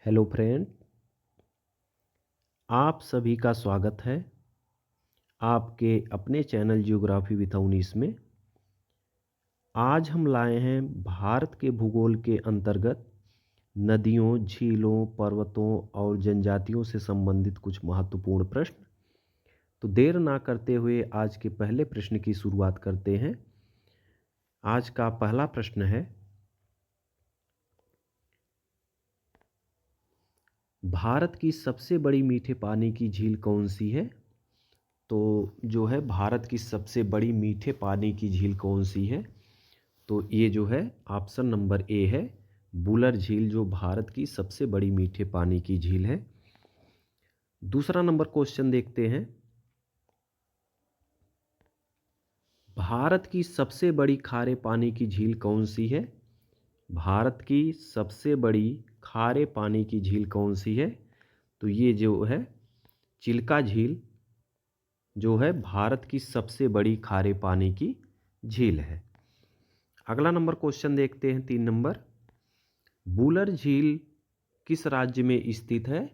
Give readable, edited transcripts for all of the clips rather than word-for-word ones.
Hello friend, आप सभी का स्वागत है आपके अपने चैनल जियोग्राफी विथ अवनीश में। आज हम लाए हैं भारत के भूगोल के अंतर्गत नदियों, झीलों, पर्वतों और जनजातियों से संबंधित कुछ महत्वपूर्ण प्रश्न। तो देर ना करते हुए आज के पहले प्रश्न की शुरुआत करते हैं। आज का पहला प्रश्न है, भारत की सबसे बड़ी मीठे पानी की झील कौन सी है? तो जो है भारत की सबसे बड़ी मीठे पानी की झील कौन सी है? तो ये जो है ऑप्शन नंबर ए है, बुलर झील, जो भारत की सबसे बड़ी मीठे पानी की झील है। दूसरा नंबर क्वेश्चन देखते हैं, भारत की सबसे बड़ी खारे पानी की झील कौन सी है? भारत की सबसे बड़ी खारे पानी की झील कौन सी है? तो ये जो है चिल्का झील जो है भारत की सबसे बड़ी खारे पानी की झील है। अगला नंबर क्वेश्चन देखते हैं, 3 नंबर, बुलर झील किस राज्य में स्थित है?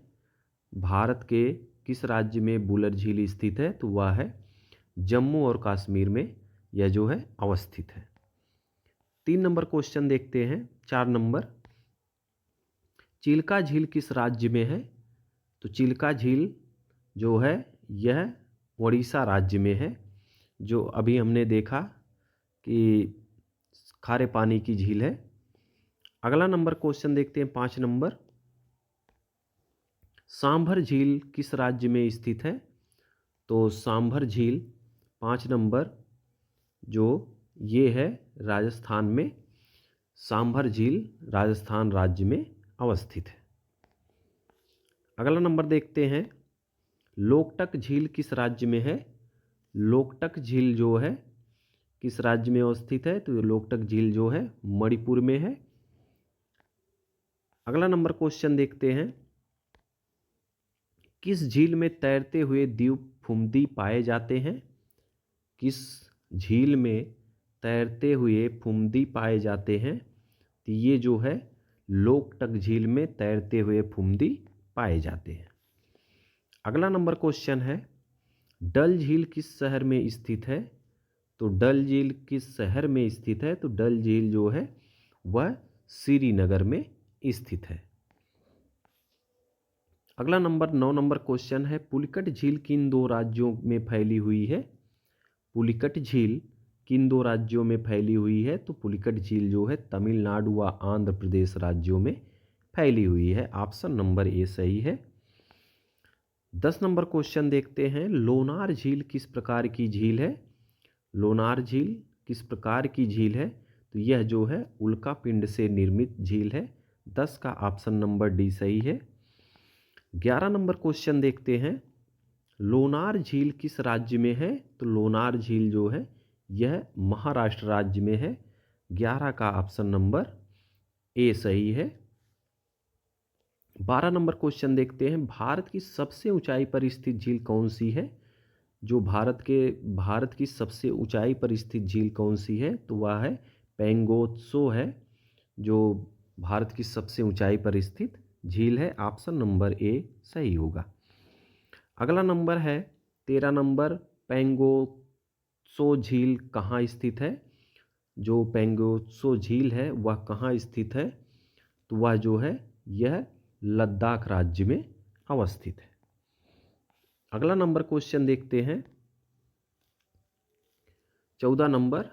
भारत के किस राज्य में बुलर झील स्थित है? तो वह है जम्मू और कश्मीर में यह जो है अवस्थित है। 3 नंबर क्वेश्चन देखते हैं, 4 नंबर, चिल्का झील किस राज्य में है? तो चिल्का झील जो है यह उड़ीसा राज्य में है, जो अभी हमने देखा कि खारे पानी की झील है। अगला नंबर क्वेश्चन देखते हैं, 5 नंबर, सांभर झील किस राज्य में स्थित है? तो सांभर झील 5 नंबर जो ये है राजस्थान में, सांभर झील राजस्थान राज्य में अवस्थित है। अगला नंबर देखते हैं, लोकटक झील किस राज्य में है? लोकटक झील जो है किस राज्य में अवस्थित है? तो लोकटक झील जो है मणिपुर में है। अगला नंबर क्वेश्चन देखते हैं, किस झील में तैरते हुए द्वीप फुमदी पाए जाते हैं? किस झील में तैरते हुए फुमदी पाए जाते हैं? तो ये जो है लोकटक झील में तैरते हुए फुमदी पाए जाते हैं। अगला नंबर क्वेश्चन है, डल झील किस शहर में स्थित है? तो डल झील किस शहर में स्थित है? तो डल झील जो है वह श्रीनगर में स्थित है। अगला नंबर 9 नंबर क्वेश्चन है, पुलिकट झील किन 2 राज्यों में फैली हुई है? पुलिकट झील किन 2 राज्यों में फैली हुई है? तो पुलिकट झील जो है तमिलनाडु व आंध्र प्रदेश राज्यों में फैली हुई है। ऑप्शन नंबर ए सही है। 10 नंबर क्वेश्चन देखते हैं, लोनार झील किस प्रकार की झील है? लोनार झील किस प्रकार की झील है? तो यह जो है उल्का पिंड से निर्मित झील है। 10 का ऑप्शन नंबर डी सही है। 11 नंबर क्वेश्चन देखते हैं, लोनार झील किस राज्य में है? तो लोनार झील जो है यह महाराष्ट्र राज्य में है। 11 का ऑप्शन नंबर ए सही है। 12 नंबर क्वेश्चन देखते हैं, भारत की सबसे ऊंचाई पर स्थित झील कौन सी है? जो भारत की सबसे ऊंचाई पर स्थित झील कौन सी है? तो वह है पेंगोत्सो है, जो भारत की सबसे ऊंचाई पर स्थित झील है। ऑप्शन नंबर ए सही होगा। अगला नंबर है 13 नंबर, पेंगोत्सो झील कहाँ स्थित है? जो पेंगोत्सो झील है वह कहाँ स्थित है? तो वह जो है यह लद्दाख राज्य में अवस्थित है। अगला नंबर क्वेश्चन देखते हैं, 14 नंबर,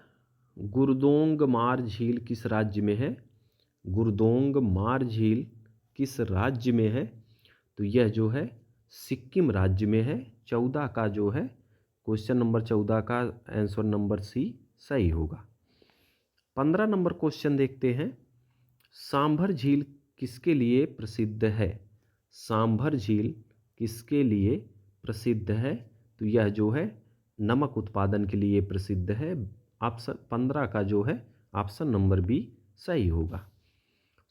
गुरदोंग मार झील किस राज्य में है? गुरदोंग मार झील किस राज्य में है? तो यह जो है सिक्किम राज्य में है। 14 का जो है क्वेश्चन नंबर 14 का आंसर नंबर सी सही होगा। 15 नंबर क्वेश्चन देखते हैं, सांभर झील किसके लिए प्रसिद्ध है? सांभर झील किसके लिए प्रसिद्ध है? तो यह जो है नमक उत्पादन के लिए प्रसिद्ध है। ऑप्शन 15 का जो है ऑप्शन नंबर बी सही होगा।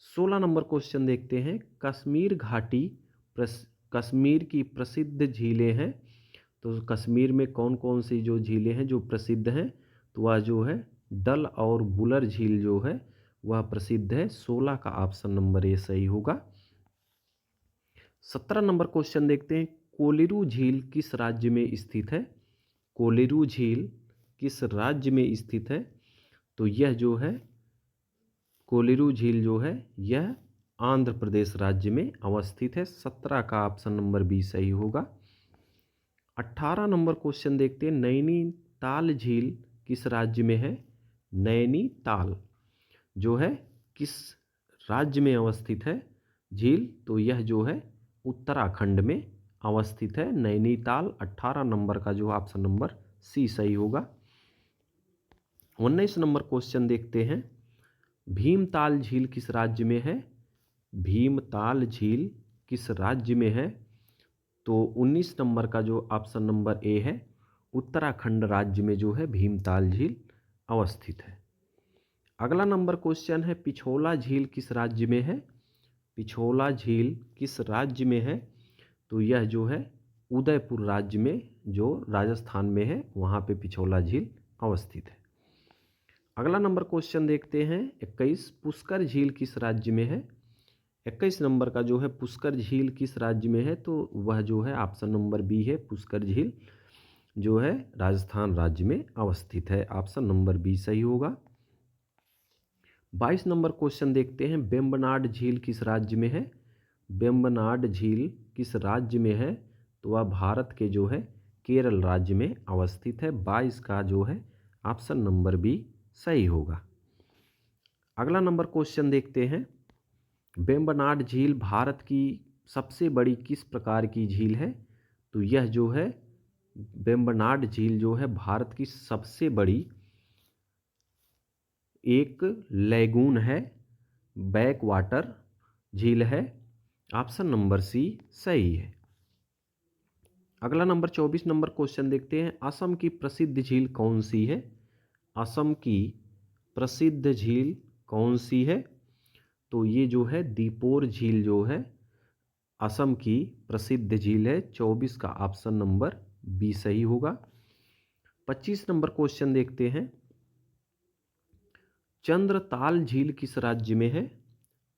16 नंबर क्वेश्चन देखते हैं, कश्मीर घाटी कश्मीर की प्रसिद्ध झीलें हैं। तो कश्मीर में कौन कौन सी जो झीलें हैं जो प्रसिद्ध हैं? तो वह जो है डल और बुलर झील जो है वह प्रसिद्ध है। 16 का ऑप्शन नंबर ए सही होगा। 17 नंबर क्वेश्चन देखते हैं, कोलेरू झील किस राज्य में स्थित है? कोलेरू झील किस राज्य में स्थित है? तो यह जो है कोलेरू झील जो है यह आंध्र प्रदेश राज्य में अवस्थित है। 17 का ऑप्शन नंबर बी सही होगा। 18 नंबर क्वेश्चन देखते हैं, नैनीताल झील किस राज्य में है? नैनीताल जो है किस राज्य में अवस्थित है झील? तो यह जो है उत्तराखंड में अवस्थित है नैनीताल। 18 नंबर का जो ऑप्शन नंबर सी सही होगा। 19 नंबर क्वेश्चन देखते हैं, भीमताल झील किस राज्य में है? भीमताल झील किस राज्य में है? तो 19 नंबर का जो ऑप्शन नंबर ए है, उत्तराखंड राज्य में जो है भीमताल झील अवस्थित है। अगला नंबर क्वेश्चन है, पिछोला झील किस राज्य में है? पिछोला झील किस राज्य में है? तो यह जो है उदयपुर राज्य में जो राजस्थान में है वहाँ पे पिछोला झील अवस्थित है। अगला नंबर क्वेश्चन देखते हैं 21, पुष्कर झील किस राज्य में है? 21 नंबर का जो है पुष्कर झील किस राज्य में है? तो वह जो है ऑप्शन नंबर बी है, पुष्कर झील जो है राजस्थान राज्य में अवस्थित है। ऑप्शन नंबर बी सही होगा। 22 नंबर क्वेश्चन देखते हैं, वेम्बनाड झील किस राज्य में है? वेम्बनाड झील किस राज्य में है? तो वह भारत के जो है केरल राज्य में अवस्थित है। 22 का जो है ऑप्शन नंबर बी सही होगा। अगला नंबर क्वेश्चन देखते हैं, वेम्बनाड झील भारत की सबसे बड़ी किस प्रकार की झील है? तो यह जो है वेम्बनाड झील जो है भारत की सबसे बड़ी एक लैगून है, बैक वाटर झील है। ऑप्शन नंबर सी सही है। अगला नंबर 24 नंबर क्वेश्चन देखते हैं, असम की प्रसिद्ध झील कौन सी है? असम की प्रसिद्ध झील कौन सी है? तो ये जो है दीपोर झील जो है असम की प्रसिद्ध झील है। 24 का ऑप्शन नंबर बी सही होगा। 25 नंबर क्वेश्चन देखते हैं, चंद्रताल झील किस राज्य में है?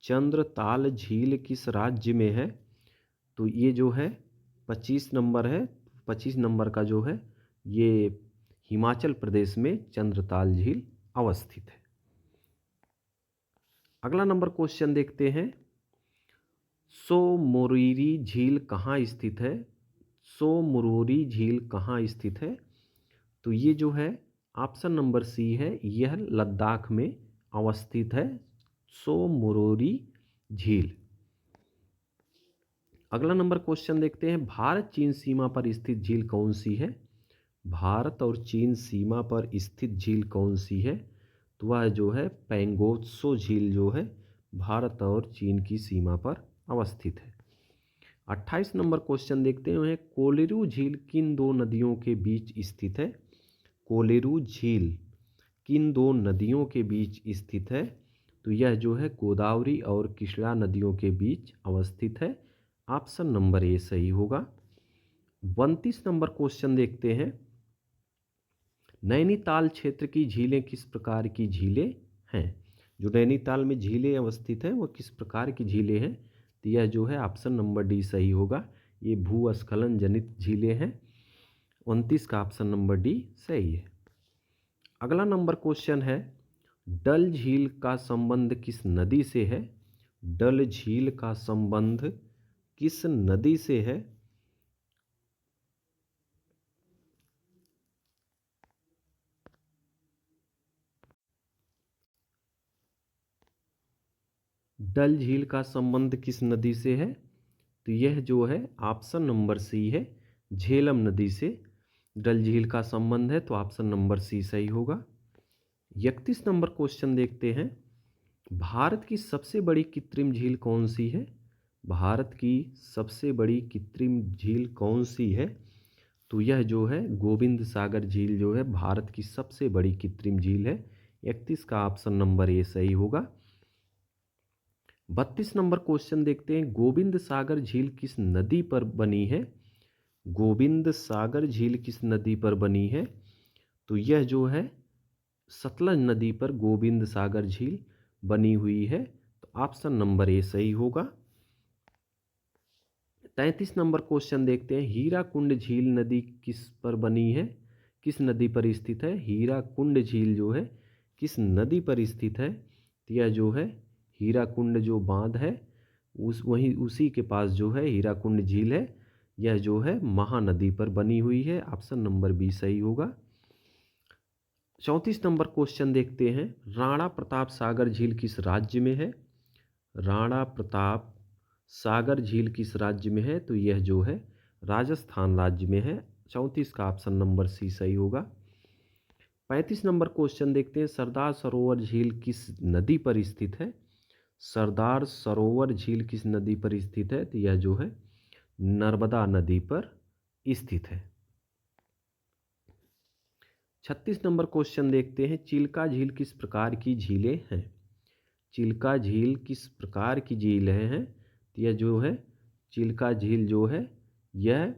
चंद्रताल झील किस राज्य में है? तो ये जो है 25 नंबर है। 25 नंबर का जो है ये हिमाचल प्रदेश में चंद्रताल झील अवस्थित है। अगला नंबर क्वेश्चन देखते हैं, सोमोरिरी झील कहाँ स्थित है? सोमोरिरी झील कहाँ स्थित है? तो ये जो है ऑप्शन नंबर सी है, यह लद्दाख में अवस्थित है सोमोरिरी झील। अगला नंबर क्वेश्चन देखते हैं, भारत चीन सीमा पर स्थित झील कौन सी है? भारत और चीन सीमा पर स्थित झील कौन सी है? तो वह जो है पेंगोत्सो झील जो है भारत और चीन की सीमा पर अवस्थित है। 28 नंबर क्वेश्चन देखते हैं, कोलेरू झील किन दो नदियों के बीच स्थित है? कोलेरू झील किन दो नदियों के बीच स्थित है? तो यह जो है गोदावरी और कृष्णा नदियों के बीच अवस्थित है। ऑप्शन नंबर ए सही होगा। 29 नंबर क्वेश्चन देखते हैं, नैनीताल क्षेत्र की झीलें किस प्रकार की झीलें हैं? जो नैनीताल में झीलें अवस्थित हैं वो किस प्रकार की झीलें हैं? तो यह जो है ऑप्शन नंबर डी सही होगा, ये भूस्खलन जनित झीलें हैं। 29 का ऑप्शन नंबर डी सही है। अगला नंबर क्वेश्चन है, डल झील का संबंध किस नदी से है? डल झील का संबंध किस नदी से है? डल झील का संबंध किस नदी से है? तो यह जो है ऑप्शन नंबर सी है, झेलम नदी से डल झील का संबंध है। तो ऑप्शन नंबर सी सही होगा। 31 नंबर क्वेश्चन देखते हैं, भारत की सबसे बड़ी कृत्रिम झील कौन सी है? भारत की सबसे बड़ी कृत्रिम झील कौन सी है? तो यह जो है गोविंद सागर झील जो है भारत की सबसे बड़ी कृत्रिम झील है। 31 का ऑप्शन नंबर ए सही होगा। 32 नंबर क्वेश्चन देखते हैं, गोविंद सागर झील किस नदी पर बनी है? गोविंद सागर झील किस नदी पर बनी है? तो यह जो है सतलज नदी पर गोविंद सागर झील बनी हुई है। तो ऑप्शन नंबर ए सही होगा। 33 नंबर क्वेश्चन देखते हैं, हीराकुंड झील नदी किस पर बनी है, किस नदी पर स्थित है। हीराकुंड झील जो है किस नदी पर स्थित है, तो यह जो है हीराकुंड जो बांध है उसी के पास जो है हीराकुंड झील है, यह जो है महानदी पर बनी हुई है। ऑप्शन नंबर बी सही होगा। 34 नंबर क्वेश्चन देखते हैं, राणा प्रताप सागर झील किस राज्य में है। राणा प्रताप सागर झील किस राज्य में है, तो यह जो है राजस्थान राज्य में है। 34 का ऑप्शन नंबर सी सही होगा। 35 नंबर क्वेश्चन देखते हैं, सरदार सरोवर झील किस नदी पर स्थित है। सरदार सरोवर झील किस नदी पर स्थित है, तो यह जो है नर्मदा नदी पर स्थित है। 36 नंबर क्वेश्चन देखते हैं, चिल्का झील किस प्रकार की झीलें हैं। चिल्का झील किस प्रकार की झील हैं, तो यह जो है चिल्का झील जो है यह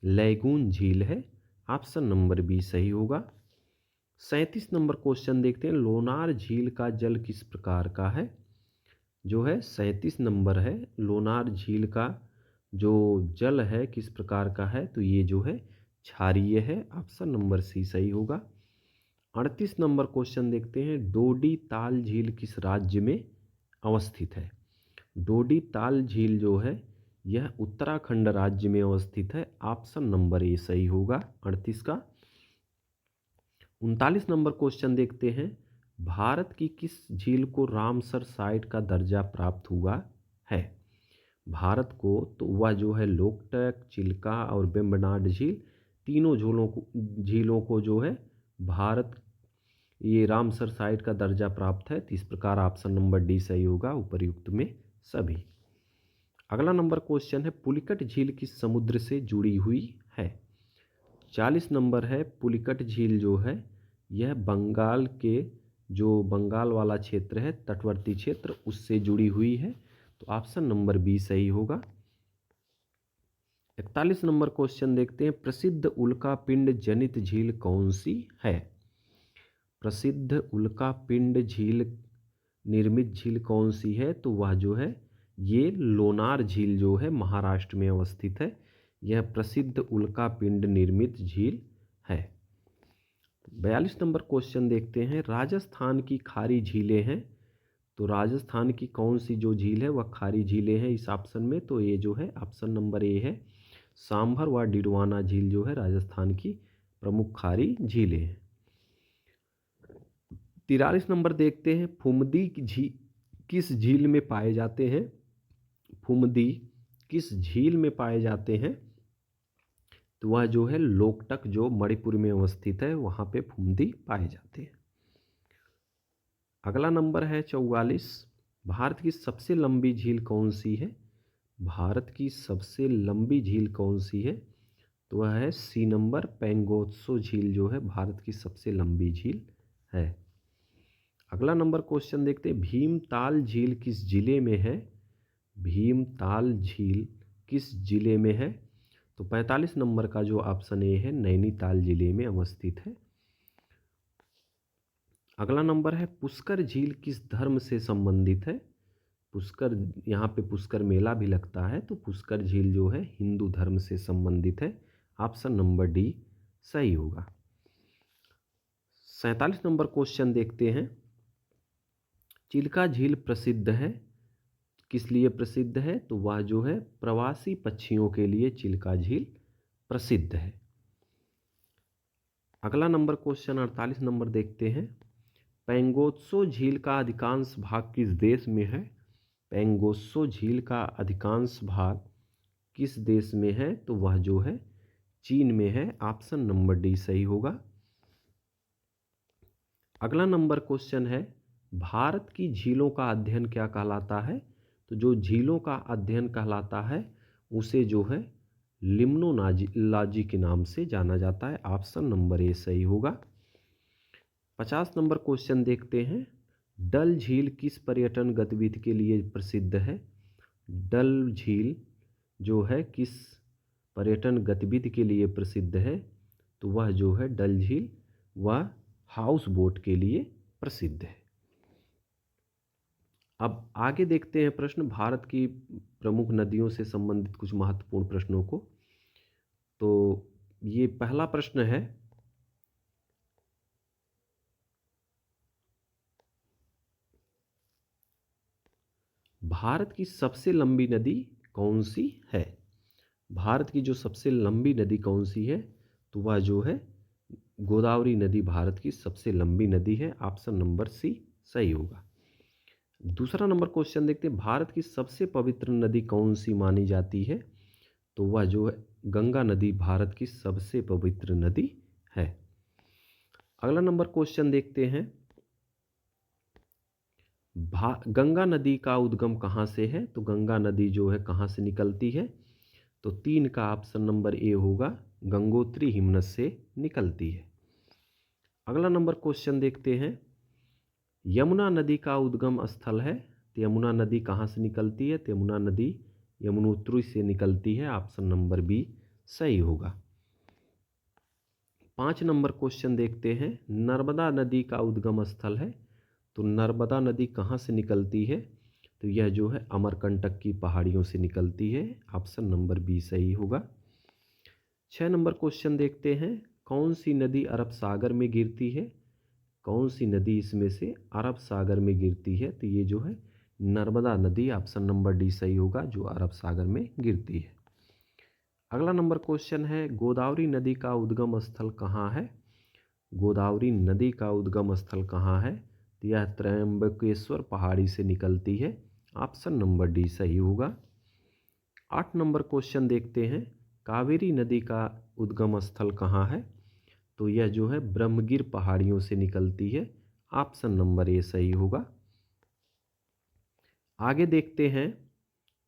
लैगून झील है। ऑप्शन नंबर बी सही होगा। 37 नंबर क्वेश्चन देखते हैं, लोनार झील का जल किस प्रकार का है। जो है 37 नंबर है, लोनार झील का जो जल है किस प्रकार का है, तो ये जो है क्षारीय है। ऑप्शन नंबर सी सही होगा। 38 नंबर क्वेश्चन देखते हैं, डोडी ताल झील किस राज्य में अवस्थित है। डोडी ताल झील जो है यह उत्तराखंड राज्य में अवस्थित है। ऑप्शन नंबर ए सही होगा 38 का। 39 नंबर क्वेश्चन देखते हैं, भारत की किस झील को रामसर साइट का दर्जा प्राप्त हुआ है। भारत को तो वह जो है लोकटक, चिल्का और वेम्बनाड झील, तीनों झीलों को जो है भारत ये रामसर साइट का दर्जा प्राप्त है। तो इस प्रकार ऑप्शन नंबर डी सही होगा उपर्युक्त में सभी। अगला नंबर क्वेश्चन है, पुलिकट झील किस समुद्र से जुड़ी हुई है। 40 नंबर है, पुलिकट झील जो है यह बंगाल के जो बंगाल वाला क्षेत्र है तटवर्ती क्षेत्र उससे जुड़ी हुई है। तो ऑप्शन नंबर बी सही होगा। 41 नंबर क्वेश्चन देखते हैं, प्रसिद्ध उल्का पिंड जनित झील कौन सी है। प्रसिद्ध उल्का पिंड झील निर्मित झील कौन सी है, तो वह जो है ये लोनार झील जो है महाराष्ट्र में अवस्थित है। यह प्रसिद्ध उल्का पिंड निर्मित झील है। 42 नंबर क्वेश्चन देखते हैं, राजस्थान की खारी झीलें हैं, तो राजस्थान की कौन सी जो झील है वह खारी झीलें हैं इस ऑप्शन में, तो ये जो है ऑप्शन नंबर ए है, सांभर व डिडवाना झील जो है राजस्थान की प्रमुख खारी झीलें हैं। 43 नंबर देखते हैं, फुमदी किस झील में पाए जाते हैं। फुमदी किस झील में पाए जाते हैं, तो वह जो है लोकटक जो मणिपुर में अवस्थित है वहाँ पे फुमदी पाए जाते हैं। अगला नंबर है 44, भारत की सबसे लंबी झील कौन सी है। भारत की सबसे लंबी झील कौन सी है, तो वह है सी नंबर, पेंगोत्सो झील जो है भारत की सबसे लंबी झील है। अगला नंबर क्वेश्चन देखते हैं, भीमताल झील किस जिले में है। भीमताल झील किस जिले में है, तो 45 नंबर का जो ऑप्शन ए है नैनीताल जिले में अवस्थित है। अगला नंबर है, पुष्कर झील किस धर्म से संबंधित है। पुष्कर, यहाँ पे पुष्कर मेला भी लगता है, तो पुष्कर झील जो है हिंदू धर्म से संबंधित है। ऑप्शन नंबर डी सही होगा। 47 नंबर क्वेश्चन देखते हैं, चिल्का झील प्रसिद्ध है, किस लिए प्रसिद्ध है, तो वह जो है प्रवासी पक्षियों के लिए चिल्का झील प्रसिद्ध है। अगला नंबर क्वेश्चन 48 नंबर देखते हैं, पेंगोत्सो झील का अधिकांश भाग किस देश में है। पेंगोत्सो झील का अधिकांश भाग किस देश में है, तो वह जो है चीन में है। ऑप्शन नंबर डी सही होगा। अगला नंबर क्वेश्चन है, भारत की झीलों का अध्ययन क्या कहलाता है, तो जो झीलों का अध्ययन कहलाता है उसे जो है लिम्नोलॉजी के नाम से जाना जाता है। ऑप्शन नंबर ए सही होगा। 50 नंबर क्वेश्चन देखते हैं, डल झील किस पर्यटन गतिविधि के लिए प्रसिद्ध है। डल झील जो है किस पर्यटन गतिविधि के लिए प्रसिद्ध है, तो वह जो है डल झील वह हाउस बोट के लिए प्रसिद्ध है। अब आगे देखते हैं प्रश्न, भारत की प्रमुख नदियों से संबंधित कुछ महत्वपूर्ण प्रश्नों को। तो ये पहला प्रश्न है, भारत की सबसे लंबी नदी कौन सी है? भारत की जो सबसे लंबी नदी कौन सी है? तो वह जो है गोदावरी नदी भारत की सबसे लंबी नदी है। ऑप्शन नंबर सी सही होगा। दूसरा नंबर क्वेश्चन देखते हैं, भारत की सबसे पवित्र नदी कौन सी मानी जाती है? तो वह जो है गंगा नदी भारत की सबसे पवित्र नदी है। अगला नंबर क्वेश्चन देखते हैं, गंगा नदी का उद्गम कहाँ से है? तो गंगा नदी जो है कहाँ से निकलती है? तो 3 का ऑप्शन नंबर ए होगा, गंगोत्री हिमनद से निकलती है। अगला नंबर क्वेश्चन देखते हैं, यमुना नदी का उद्गम स्थल है। तो यमुना नदी कहाँ से निकलती है? तो यमुना नदी यमुनोत्री से निकलती है। ऑप्शन नंबर बी सही होगा। 5 नंबर क्वेश्चन देखते हैं, नर्मदा नदी का उद्गम स्थल है। तो नर्मदा नदी कहाँ से निकलती है? तो यह जो है अमरकंटक की पहाड़ियों से निकलती है। ऑप्शन नंबर बी सही होगा। 6 नंबर क्वेश्चन देखते हैं, कौन सी नदी अरब सागर में गिरती है? कौन सी नदी इसमें से अरब सागर में गिरती है? तो ये जो है नर्मदा नदी। ऑप्शन नंबर डी सही होगा, जो अरब सागर में गिरती है। अगला नंबर क्वेश्चन है, गोदावरी नदी का उद्गम स्थल कहाँ है? गोदावरी नदी का उद्गम स्थल कहाँ है? तो यह त्रयंबकेश्वर पहाड़ी से निकलती है। ऑप्शन नंबर डी सही होगा। 8 नंबर क्वेश्चन देखते हैं, कावेरी नदी का उद्गम स्थल कहाँ है? तो यह जो है ब्रह्मगिर पहाड़ियों से निकलती है। ऑप्शन नंबर ए सही होगा। आगे देखते हैं,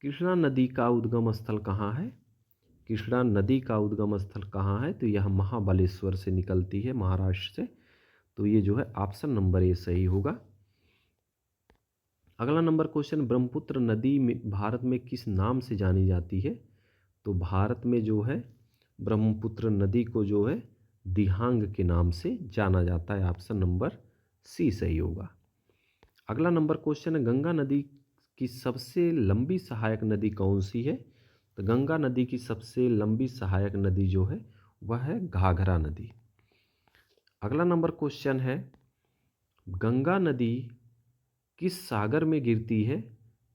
कृष्णा नदी का उद्गम स्थल कहाँ है? कृष्णा नदी का उद्गम स्थल कहाँ है? तो यह महाबलेश्वर से निकलती है, महाराष्ट्र से। तो ये जो है ऑप्शन नंबर ए सही होगा। अगला नंबर क्वेश्चन, ब्रह्मपुत्र नदी में भारत में किस नाम से जानी जाती है? तो भारत में जो है ब्रह्मपुत्र नदी को जो है दिहांग के नाम से जाना जाता है। ऑप्शन नंबर सी सही होगा। अगला नंबर क्वेश्चन है, गंगा नदी की सबसे लंबी सहायक नदी कौन सी है? तो गंगा नदी की सबसे लंबी सहायक नदी जो है वह है घाघरा नदी। अगला नंबर क्वेश्चन है, गंगा नदी किस सागर में गिरती है?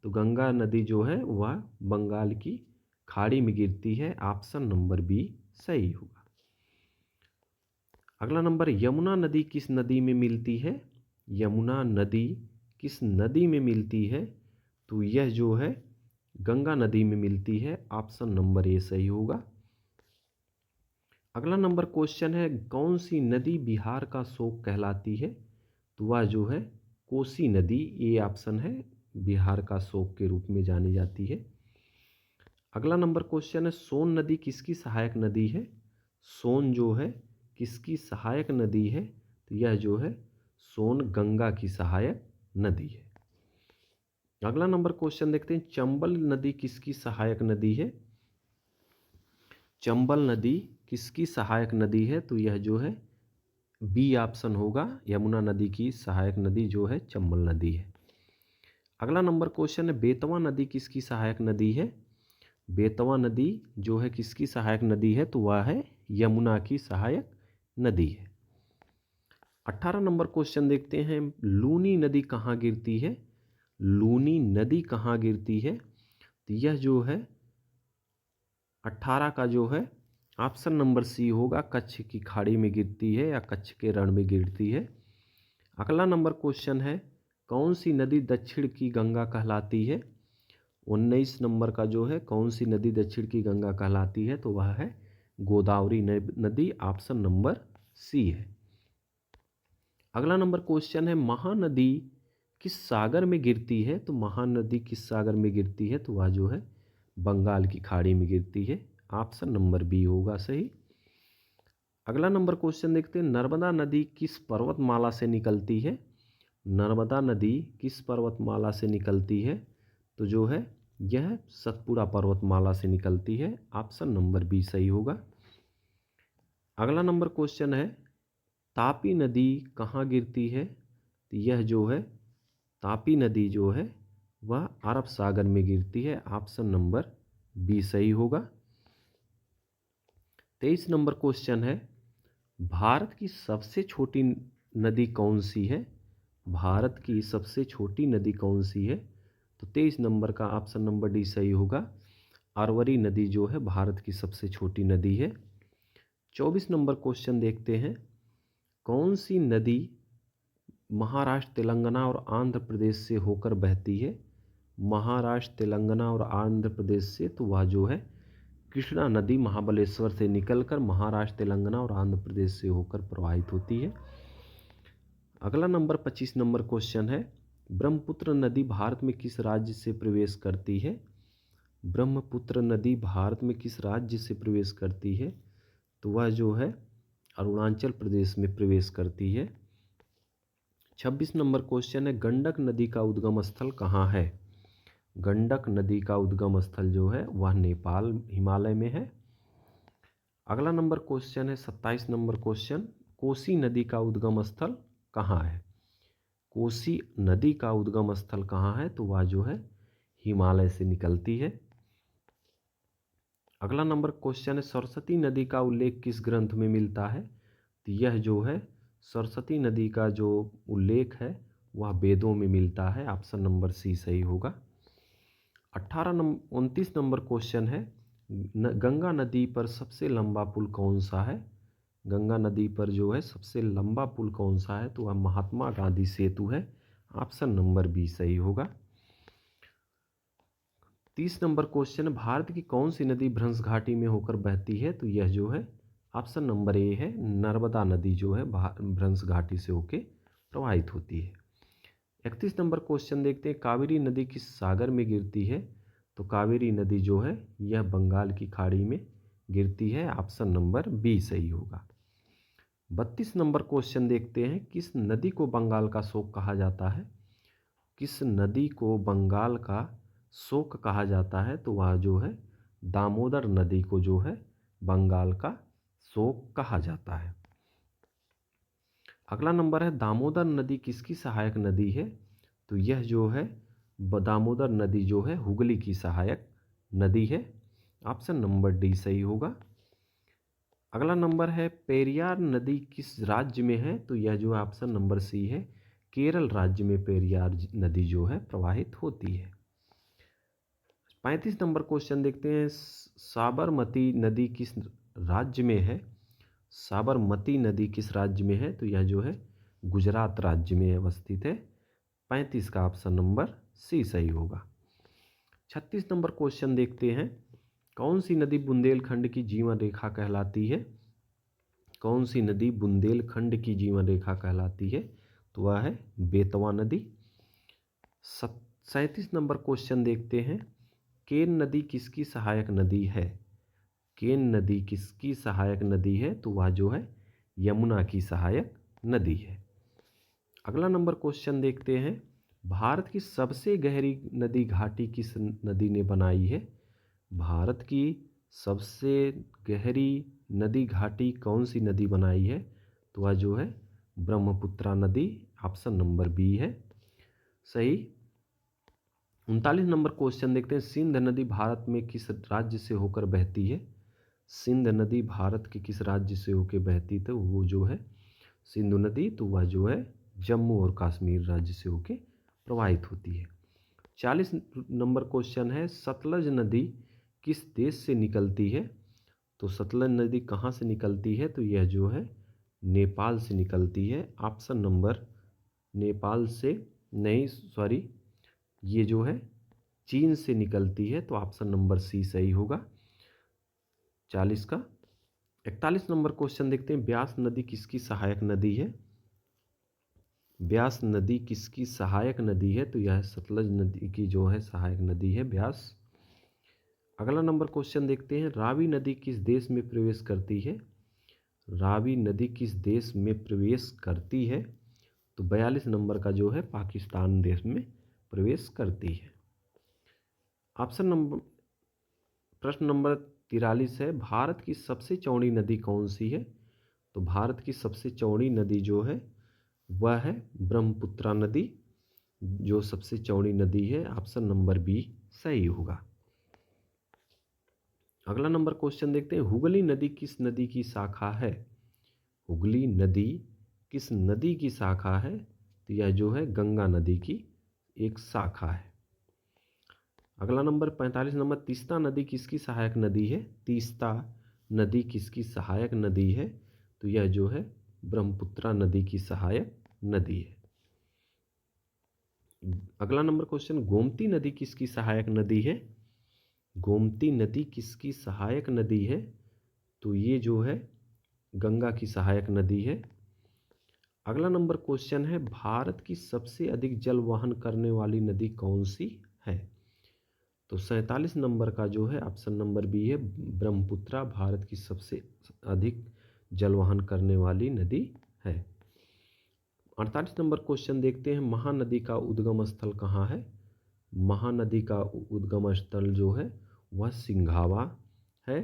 तो गंगा नदी जो है वह बंगाल की खाड़ी में गिरती है। ऑप्शन नंबर बी सही होगा। अगला नंबर, यमुना नदी किस नदी में मिलती है? यमुना नदी किस नदी में मिलती है? तो यह जो है गंगा नदी में मिलती है। ऑप्शन नंबर ए सही होगा। अगला नंबर क्वेश्चन है, कौन सी नदी बिहार का शोक कहलाती है? तो वह जो है कोसी नदी, ये ऑप्शन है, बिहार का शोक के रूप में जानी जाती है। अगला नंबर क्वेश्चन है, सोन नदी किसकी सहायक नदी है? सोन जो है किसकी सहायक नदी है? तो यह जो है सोन गंगा की सहायक नदी है। अगला नंबर क्वेश्चन देखते हैं, चंबल नदी किसकी सहायक नदी है? चंबल नदी किसकी सहायक नदी है? तो यह जो है बी ऑप्शन होगा, यमुना नदी की सहायक नदी जो है चंबल नदी है। अगला नंबर क्वेश्चन है, बेतवा नदी किसकी सहायक नदी है? बेतवा नदी जो है किसकी सहायक नदी है? तो वह है यमुना की सहायक नदी है। 18 नंबर क्वेश्चन देखते हैं, लूनी नदी कहाँ गिरती है? लूनी नदी कहाँ गिरती है? तो यह जो है 18 का जो है ऑप्शन नंबर सी होगा, कच्छ की खाड़ी में गिरती है या कच्छ के रण में गिरती है। अगला नंबर क्वेश्चन है, कौन सी नदी दक्षिण की गंगा कहलाती है? 19 नंबर का जो है, कौन सी नदी दक्षिण की गंगा कहलाती है? तो वह है गोदावरी नदी। ऑप्शन नंबर सी है। अगला नंबर क्वेश्चन है, महानदी किस सागर में गिरती है? तो महानदी किस सागर में गिरती है? तो वह जो है बंगाल की खाड़ी में गिरती है। ऑप्शन नंबर बी होगा सही। अगला नंबर क्वेश्चन देखते हैं, नर्मदा नदी किस पर्वतमाला से निकलती है? नर्मदा नदी किस पर्वतमाला से निकलती है? तो जो है यह सतपुड़ा पर्वतमाला से निकलती है। ऑप्शन नंबर बी सही होगा। अगला नंबर क्वेश्चन है, तापी नदी कहाँ गिरती है? तो यह जो है तापी नदी जो है वह अरब सागर में गिरती है। ऑप्शन नंबर बी सही होगा। 23 नंबर क्वेश्चन है, भारत की सबसे छोटी नदी कौन सी है? भारत की सबसे छोटी नदी कौन सी है? तो 23 नंबर का ऑप्शन नंबर डी सही होगा। अरवरी नदी जो है भारत की सबसे छोटी नदी है। 24 नंबर क्वेश्चन देखते हैं, कौन सी नदी महाराष्ट्र, तेलंगाना और आंध्र प्रदेश से होकर बहती है? महाराष्ट्र, तेलंगाना और आंध्र प्रदेश से, तो वह जो है कृष्णा नदी महाबलेश्वर से निकलकर महाराष्ट्र, तेलंगाना और आंध्र प्रदेश से होकर प्रवाहित होती है। अगला नंबर 25 नंबर क्वेश्चन है, ब्रह्मपुत्र नदी भारत में किस राज्य से प्रवेश करती है? ब्रह्मपुत्र नदी भारत में किस राज्य से प्रवेश करती है? तो वह जो है अरुणाचल प्रदेश में प्रवेश करती है। 26 नंबर क्वेश्चन है, गंडक नदी का उद्गम स्थल कहाँ है? गंडक नदी का उद्गम स्थल जो है वह नेपाल हिमालय में है। अगला नंबर क्वेश्चन है 27 नंबर क्वेश्चन, कोसी नदी का उद्गम स्थल कहाँ है? कोसी नदी का उद्गम स्थल कहाँ है? तो वह जो है हिमालय से निकलती है। अगला नंबर क्वेश्चन है, सरस्वती नदी का उल्लेख किस ग्रंथ में मिलता है? तो यह जो है सरस्वती नदी का जो उल्लेख है वह वेदों में मिलता है। ऑप्शन नंबर सी सही होगा। 29 नंबर क्वेश्चन है, गंगा नदी पर सबसे लंबा पुल कौन सा है? गंगा नदी पर जो है सबसे लंबा पुल कौन सा है? तो वह महात्मा गांधी सेतु है। ऑप्शन नंबर बी सही होगा। 30 नंबर क्वेश्चन, भारत की कौन सी नदी भ्रंश घाटी में होकर बहती है? तो यह जो है ऑप्शन नंबर ए है, नर्मदा नदी जो है भ्रंश घाटी से होकर प्रवाहित होती है। 31 नंबर क्वेश्चन देखते हैं, कावेरी नदी किस सागर में गिरती है? तो कावेरी नदी जो है यह बंगाल की खाड़ी में गिरती है। ऑप्शन नंबर बी सही होगा। 32 नंबर क्वेश्चन देखते हैं, किस नदी को बंगाल का शोक कहा जाता है? किस नदी को बंगाल का शोक कहा जाता है? तो वह जो है दामोदर नदी को जो है बंगाल का शोक कहा जाता है। अगला नंबर है, दामोदर नदी किसकी सहायक नदी है? तो यह जो है दामोदर नदी जो है हुगली की सहायक नदी है। ऑप्शन नंबर डी सही होगा। अगला नंबर है, पेरियार नदी किस राज्य में है? तो यह जो ऑप्शन नंबर सी है, केरल राज्य में पेरियार नदी जो है प्रवाहित होती है। 35 नंबर क्वेश्चन देखते हैं, साबरमती नदी किस राज्य में है? साबरमती नदी किस राज्य में है? तो यह जो है गुजरात राज्य में अवस्थित है। 35 का ऑप्शन नंबर सी सही होगा। 36 नंबर क्वेश्चन देखते हैं, कौन सी नदी बुंदेलखंड की जीवन रेखा कहलाती है? कौन सी नदी बुंदेलखंड की जीवन रेखा कहलाती है? तो वह है बेतवा नदी। 37 नंबर क्वेश्चन देखते हैं, केन नदी किसकी सहायक नदी है? केन नदी किसकी सहायक नदी है? तो वह जो है यमुना की सहायक नदी है। अगला नंबर क्वेश्चन देखते हैं, भारत की सबसे गहरी नदी घाटी किस नदी ने बनाई है? भारत की सबसे गहरी नदी घाटी कौन सी नदी बनाई है? तो वह जो है ब्रह्मपुत्रा नदी। ऑप्शन नंबर बी है सही। 39 नंबर क्वेश्चन देखते हैं, सिंध नदी भारत में किस राज्य से होकर बहती है? सिंध नदी भारत के किस राज्य से होकर बहती? तो वो जो है सिंधु नदी, तो वह जो है जम्मू और कश्मीर राज्य से होकर प्रवाहित होती है। 40 नंबर क्वेश्चन है, सतलज नदी किस देश से निकलती है? तो सतलज नदी कहाँ से निकलती है? तो यह जो है नेपाल से निकलती है। ऑप्शन नंबर नेपाल से नहीं, सॉरी, ये जो है चीन से निकलती है। तो ऑप्शन नंबर सी सही होगा 40 का। 41 नंबर क्वेश्चन देखते हैं, ब्यास नदी किसकी सहायक नदी है? ब्यास नदी किसकी सहायक नदी है? तो यह सतलज नदी की जो है सहायक नदी है ब्यास। अगला नंबर क्वेश्चन देखते हैं, रावी नदी किस देश में प्रवेश करती है? रावी नदी किस देश में प्रवेश करती है? तो 42 नंबर का जो है पाकिस्तान देश में प्रवेश करती है। ऑप्शन नंबर प्रश्न नंबर 43 है, भारत की सबसे चौड़ी नदी कौन सी है? तो भारत की सबसे चौड़ी नदी जो है वह है ब्रह्मपुत्रा नदी, जो सबसे चौड़ी नदी है, ऑप्शन नंबर बी सही होगा। अगला नंबर क्वेश्चन देखते हैं, हुगली नदी किस नदी की शाखा है? हुगली नदी किस नदी की शाखा है? तो यह जो है गंगा नदी की एक शाखा है। अगला नंबर 45 नंबर, तीस्ता नदी किसकी सहायक नदी है? तीस्ता नदी किसकी सहायक नदी है? तो यह जो है ब्रह्मपुत्रा नदी की सहायक नदी है। अगला नंबर क्वेश्चन, गोमती नदी किसकी सहायक नदी है? गोमती नदी किसकी सहायक नदी है? तो ये जो है गंगा की सहायक नदी है। अगला नंबर क्वेश्चन है, भारत की सबसे अधिक जल वहन करने वाली नदी कौन सी है? तो 47 नंबर का जो है ऑप्शन नंबर बी है, ब्रह्मपुत्रा भारत की सबसे अधिक जल वहन करने वाली नदी है। 48 नंबर क्वेश्चन देखते हैं, महानदी का उद्गम स्थल कहाँ है? महानदी का उद्गम स्थल जो है वह सिंघावा है।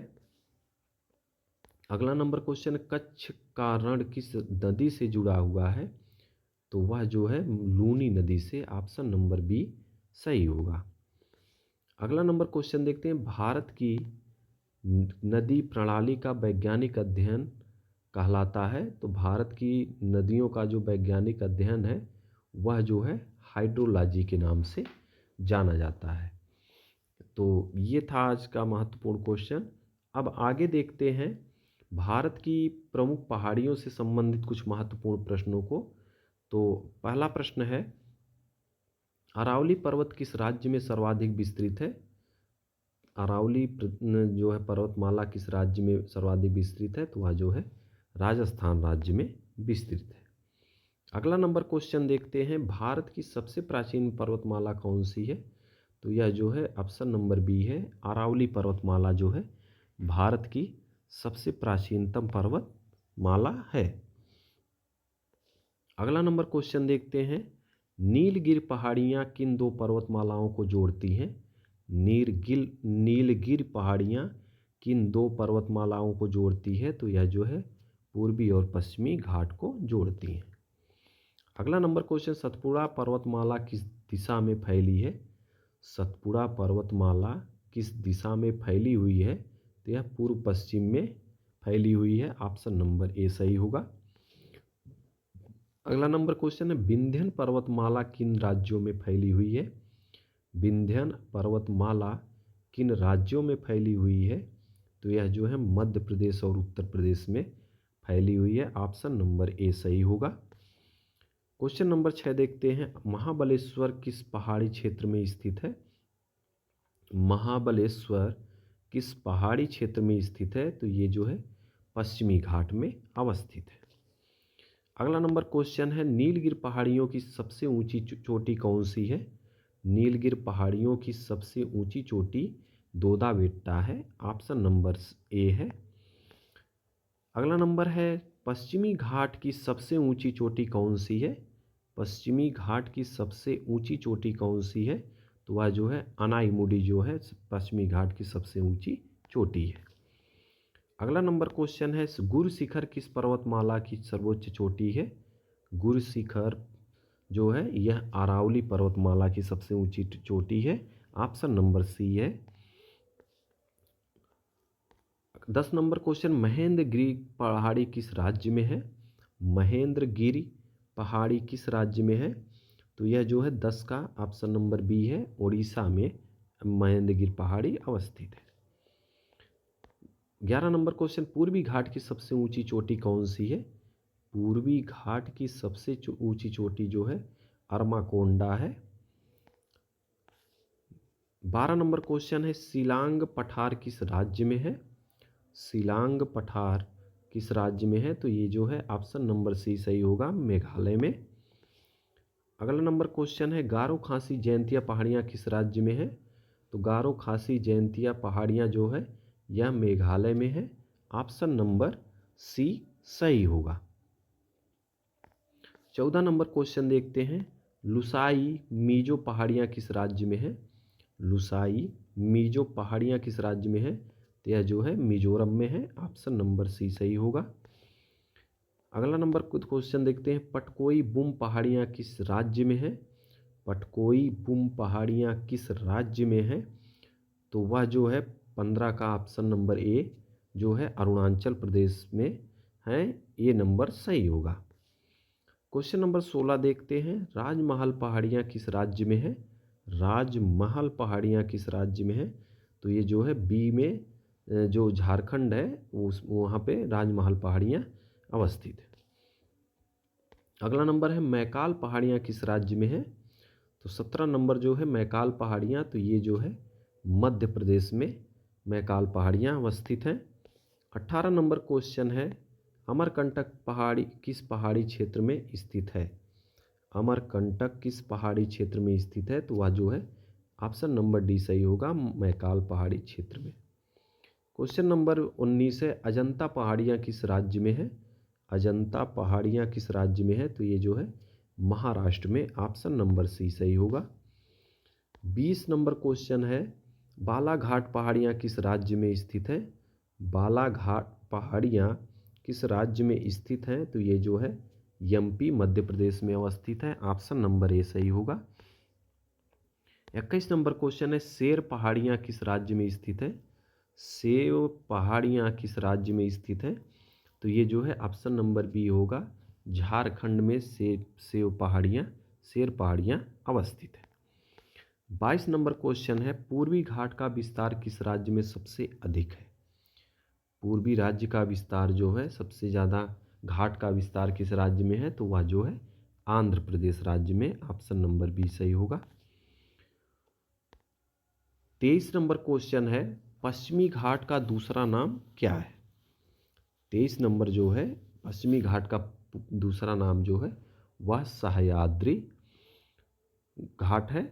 अगला नंबर क्वेश्चन, कच्छ का रण किस नदी से जुड़ा हुआ है? तो वह जो है लूनी नदी से, ऑप्शन नंबर बी सही होगा। अगला नंबर क्वेश्चन देखते हैं, भारत की नदी प्रणाली का वैज्ञानिक अध्ययन कहलाता है? तो भारत की नदियों का जो वैज्ञानिक अध्ययन है वह जो है हाइड्रोलॉजी के नाम से जाना जाता है। तो ये था आज का महत्वपूर्ण क्वेश्चन। अब आगे देखते हैं भारत की प्रमुख पहाड़ियों से संबंधित कुछ महत्वपूर्ण प्रश्नों को। तो पहला प्रश्न है, अरावली पर्वत किस राज्य में सर्वाधिक विस्तृत है? अरावली जो है पर्वतमाला किस राज्य में सर्वाधिक विस्तृत है? तो वह जो है राजस्थान राज्य में विस्तृत है। अगला नंबर क्वेश्चन देखते हैं, भारत की सबसे प्राचीन पर्वतमाला कौन सी है? तो यह जो है ऑप्शन नंबर बी है, अरावली पर्वतमाला जो है भारत की सबसे प्राचीनतम पर्वतमाला है। अगला नंबर क्वेश्चन देखते हैं, नीलगिरी पहाड़ियाँ किन दो पर्वतमालाओं को जोड़ती हैं? नीलगिरी पहाड़ियाँ किन दो पर्वतमालाओं को जोड़ती है? तो यह जो है पूर्वी और पश्चिमी घाट को जोड़ती हैं। अगला नंबर क्वेश्चन, सतपुड़ा पर्वतमाला किस दिशा में फैली है? सतपुड़ा पर्वतमाला किस दिशा में फैली हुई है? तो यह पूर्व पश्चिम में फैली हुई है, ऑप्शन नंबर ए सही होगा। अगला नंबर क्वेश्चन है, विंध्यन पर्वतमाला किन राज्यों में फैली हुई है? विंध्यन पर्वतमाला किन राज्यों में फैली हुई है? तो यह जो है मध्य प्रदेश और उत्तर प्रदेश में फैली हुई है, ऑप्शन नंबर ए सही होगा। क्वेश्चन नंबर 6 देखते हैं, महाबलेश्वर किस पहाड़ी क्षेत्र में स्थित है? महाबलेश्वर किस पहाड़ी क्षेत्र में स्थित है? तो ये जो है पश्चिमी घाट में अवस्थित है। अगला नंबर क्वेश्चन है, नीलगिरी पहाड़ियों की सबसे ऊंची चोटी कौन सी है? नीलगिरी पहाड़ियों की सबसे ऊंची चोटी दोदा बेट्टा है, ऑप्शन नंबर ए है। अगला नंबर है, पश्चिमी घाट की सबसे ऊंची चोटी कौन सी है? पश्चिमी घाट की सबसे ऊंची चोटी कौन सी है? तो वह जो है अनाईमुडी जो है पश्चिमी घाट की सबसे ऊंची चोटी है। अगला नंबर क्वेश्चन है, गुरु शिखर किस पर्वतमाला की सर्वोच्च चोटी है? गुरु शिखर जो है यह अरावली पर्वतमाला की सबसे ऊंची चोटी है, ऑप्शन नंबर सी है। 10 नंबर क्वेश्चन, महेंद्रगिरी पहाड़ी किस राज्य में है? महेंद्रगिरी पहाड़ी किस राज्य में है? तो यह जो है 10 का ऑप्शन नंबर बी है, उड़ीसा में महेंद्रगिरी पहाड़ी अवस्थित है। 11 नंबर क्वेश्चन, पूर्वी घाट की सबसे ऊंची चोटी कौन सी है? पूर्वी घाट की सबसे ऊंची चोटी जो है अरमाकोंडा है। 12 नंबर क्वेश्चन है, शिलांग पठार किस राज्य में है? शिलांग पठार किस राज्य में है? तो ये जो है ऑप्शन नंबर सी सही होगा, मेघालय में। अगला नंबर क्वेश्चन है, गारो खासी जयंतिया पहाड़ियाँ किस राज्य में है? तो गारो खासी जयंतिया पहाड़ियाँ जो है यह मेघालय में है, ऑप्शन नंबर सी सही होगा। 14 नंबर क्वेश्चन देखते हैं, लुसाई मिजो पहाड़ियाँ किस राज्य में है? लुसाई मिजो पहाड़ियाँ किस राज्य में है? तो यह जो है मिजोरम में है, ऑप्शन नंबर सी सही होगा। अगला नंबर कुछ क्वेश्चन देखते हैं, पटकोई बुम पहाड़ियाँ किस राज्य में है? पटकोई बुम पहाड़ियाँ किस राज्य में है? तो वह जो है 15 का ऑप्शन नंबर ए जो है अरुणाचल प्रदेश में है, ये नंबर सही होगा। क्वेश्चन नंबर 16 देखते हैं, राजमहल पहाड़ियाँ किस राज्य में है? राजमहल पहाड़ियाँ किस राज्य में है? तो ये जो है बी में जो झारखंड है उस वहाँ पे राजमहल पहाड़ियाँ अवस्थित है। अगला नंबर है मैकाल पहाड़ियाँ किस राज्य में है? तो 17 नंबर जो है मैकाल पहाड़ियाँ, तो ये जो है मध्य प्रदेश में मैकाल पहाड़ियाँ अवस्थित हैं। 18 नंबर क्वेश्चन है, अमरकंटक पहाड़ी किस पहाड़ी क्षेत्र में स्थित है? अमरकंटक किस पहाड़ी क्षेत्र में स्थित है? तो वह जो है ऑप्शन नंबर डी सही होगा, मैकाल पहाड़ी क्षेत्र में। क्वेश्चन नंबर 19 है, अजंता पहाड़ियाँ किस राज्य में है? अजंता पहाड़ियाँ किस राज्य में है? तो ये जो है महाराष्ट्र में, ऑप्शन नंबर सी सही होगा। 20 नंबर क्वेश्चन है, बालाघाट पहाड़ियाँ किस राज्य में स्थित है? बालाघाट पहाड़ियाँ किस राज्य में स्थित हैं? तो ये जो है एमपी मध्य प्रदेश में अवस्थित है, ऑप्शन नंबर ए सही होगा। 21 नंबर क्वेश्चन है, शेर पहाड़ियाँ किस राज्य में स्थित है? शेर पहाड़ियाँ किस राज्य में स्थित है? तो ये जो है ऑप्शन नंबर बी होगा, झारखंड में शेर पहाड़ियाँ अवस्थित है। 22 नंबर क्वेश्चन है, पूर्वी घाट का विस्तार किस राज्य में सबसे अधिक है? पूर्वी राज्य का विस्तार जो है सबसे ज़्यादा घाट का विस्तार किस राज्य में है? तो वह जो है आंध्र प्रदेश राज्य में, ऑप्शन नंबर बी सही होगा। 23 नंबर क्वेश्चन है, पश्चिमी घाट का दूसरा नाम क्या है? 23 नंबर जो है पश्चिमी घाट का दूसरा नाम जो है वह सह्याद्री घाट है।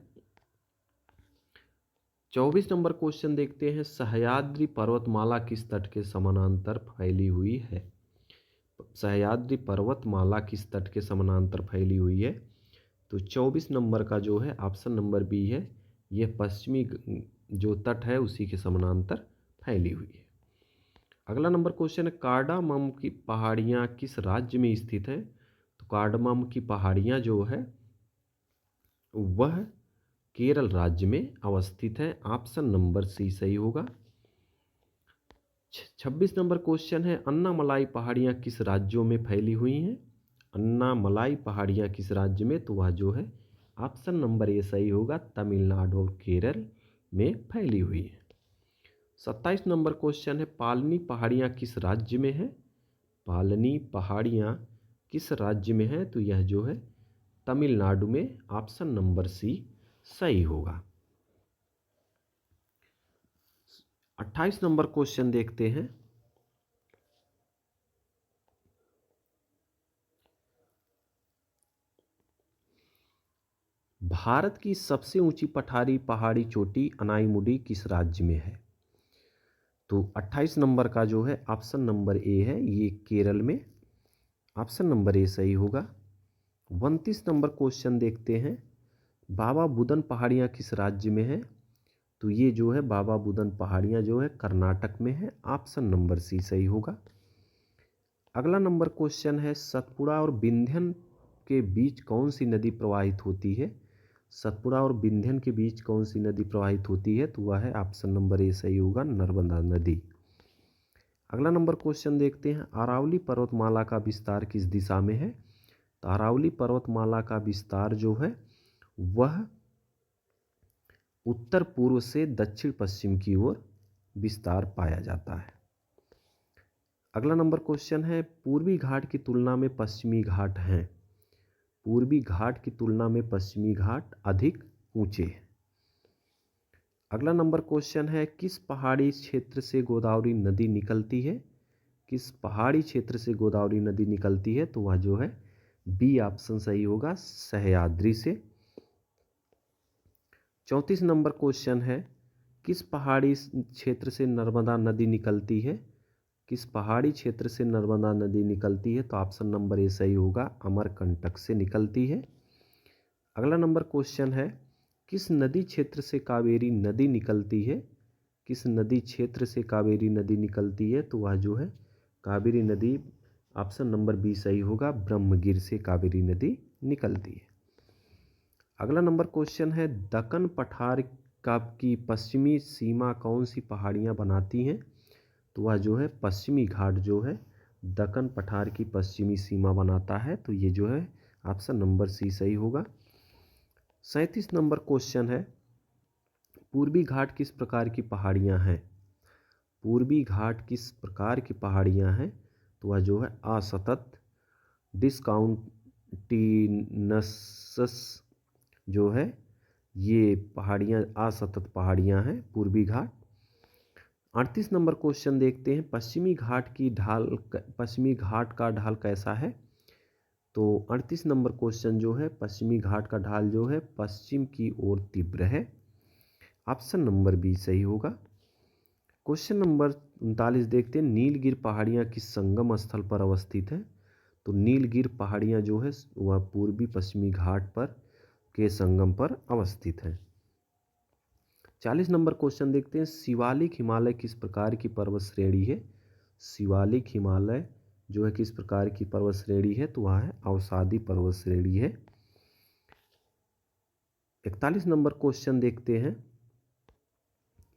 24 नंबर क्वेश्चन देखते हैं, सह्याद्री पर्वतमाला किस तट के समानांतर फैली हुई है? सह्याद्री पर्वतमाला किस तट के समानांतर फैली हुई है? तो 24 नंबर का जो है ऑप्शन नंबर बी है, यह पश्चिमी जो तट है उसी के समानांतर फैली हुई है। अगला नंबर क्वेश्चन है, कार्डामम की पहाड़ियाँ किस राज्य में स्थित हैं? तो कार्डामम की पहाड़ियाँ जो है वह केरल राज्य में अवस्थित है, ऑप्शन नंबर सी सही होगा। 26 नंबर क्वेश्चन है, अन्नामलाई पहाड़ियाँ किस राज्यों में फैली हुई हैं? अन्नामलाई पहाड़ियाँ किस राज्य में? तो वह जो है ऑप्शन नंबर ए सही होगा, तमिलनाडु और केरल में फैली हुई है। 27 नंबर क्वेश्चन है, पालनी पहाड़ियाँ किस राज्य में है? पालनी पहाड़ियाँ किस राज्य में है? तो यह जो है तमिलनाडु में, ऑप्शन नंबर सी सही होगा। 28 नंबर क्वेश्चन देखते हैं, भारत की सबसे ऊंची पहाड़ी चोटी अनाईमुडी किस राज्य में है? तो 28 नंबर का जो है ऑप्शन नंबर ए है, ये केरल में, ऑप्शन नंबर ए सही होगा। 29 नंबर क्वेश्चन देखते हैं, बाबा बुदन पहाड़ियाँ किस राज्य में है? तो ये जो है बाबा बुदन पहाड़ियाँ जो है कर्नाटक में है, ऑप्शन नंबर सी सही होगा। अगला नंबर क्वेश्चन है, सतपुड़ा और विंध्यन के बीच कौन सी नदी प्रवाहित होती है? सतपुड़ा और विंध्यन के बीच कौन सी नदी प्रवाहित होती है? तो वह है ऑप्शन नंबर ए सही होगा, नर्मदा नदी। अगला नंबर क्वेश्चन देखते हैं, अरावली पर्वतमाला का विस्तार किस दिशा में है? तो अरावली पर्वतमाला का विस्तार जो है वह उत्तर पूर्व से दक्षिण पश्चिम की ओर विस्तार पाया जाता है। अगला नंबर क्वेश्चन है, पूर्वी घाट की तुलना में पश्चिमी घाट हैं। पूर्वी घाट की तुलना में पश्चिमी घाट अधिक ऊंचे हैं। अगला नंबर क्वेश्चन है, किस पहाड़ी क्षेत्र से गोदावरी नदी निकलती है? किस पहाड़ी क्षेत्र से गोदावरी नदी निकलती है? तो वह जो है बी ऑप्शन सही होगा, सह्याद्री से। 34 नंबर क्वेश्चन है, किस पहाड़ी क्षेत्र से नर्मदा नदी निकलती है? किस पहाड़ी क्षेत्र से नर्मदा नदी निकलती है? तो ऑप्शन नंबर ए सही होगा, अमरकंटक से निकलती है। अगला नंबर क्वेश्चन है, किस नदी क्षेत्र से कावेरी नदी निकलती है? किस नदी क्षेत्र से कावेरी नदी निकलती है? तो वह जो है कावेरी नदी, ऑप्शन नंबर बी सही होगा, ब्रह्मगिर से कावेरी नदी निकलती है। अगला नंबर क्वेश्चन है, दक्कन पठार की पश्चिमी सीमा कौन सी पहाड़ियाँ बनाती हैं? तो वह जो है पश्चिमी घाट जो है दक्कन पठार की पश्चिमी सीमा बनाता है। तो ये जो है ऑप्शन नंबर सी सही होगा। 37 नंबर क्वेश्चन है, पूर्वी घाट किस प्रकार की पहाड़ियाँ हैं? पूर्वी घाट किस प्रकार की पहाड़ियाँ हैं? तो वह जो है असतत डिस्काउंटिनस जो है ये पहाड़ियाँ असतत पहाड़ियाँ हैं पूर्वी घाट। 38 नंबर क्वेश्चन देखते हैं, पश्चिमी घाट का ढाल कैसा है? तो 38 नंबर क्वेश्चन जो है, पश्चिमी घाट का ढाल जो है पश्चिम की ओर तीव्र है। ऑप्शन नंबर बी सही होगा। क्वेश्चन नंबर 39 देखते हैं, नीलगिर पहाड़ियाँ किस संगम स्थल पर अवस्थित है? तो नीलगिर पहाड़ियाँ जो है वह पूर्वी पश्चिमी घाट पर के संगम पर अवस्थित है। 40 नंबर क्वेश्चन देखते हैं, शिवालिक हिमालय किस प्रकार की पर्वत श्रेणी है? शिवालिक हिमालय जो है किस प्रकार की पर्वत श्रेणी है? तो वह है अवसादी पर्वत श्रेणी है। 41 नंबर क्वेश्चन देखते हैं,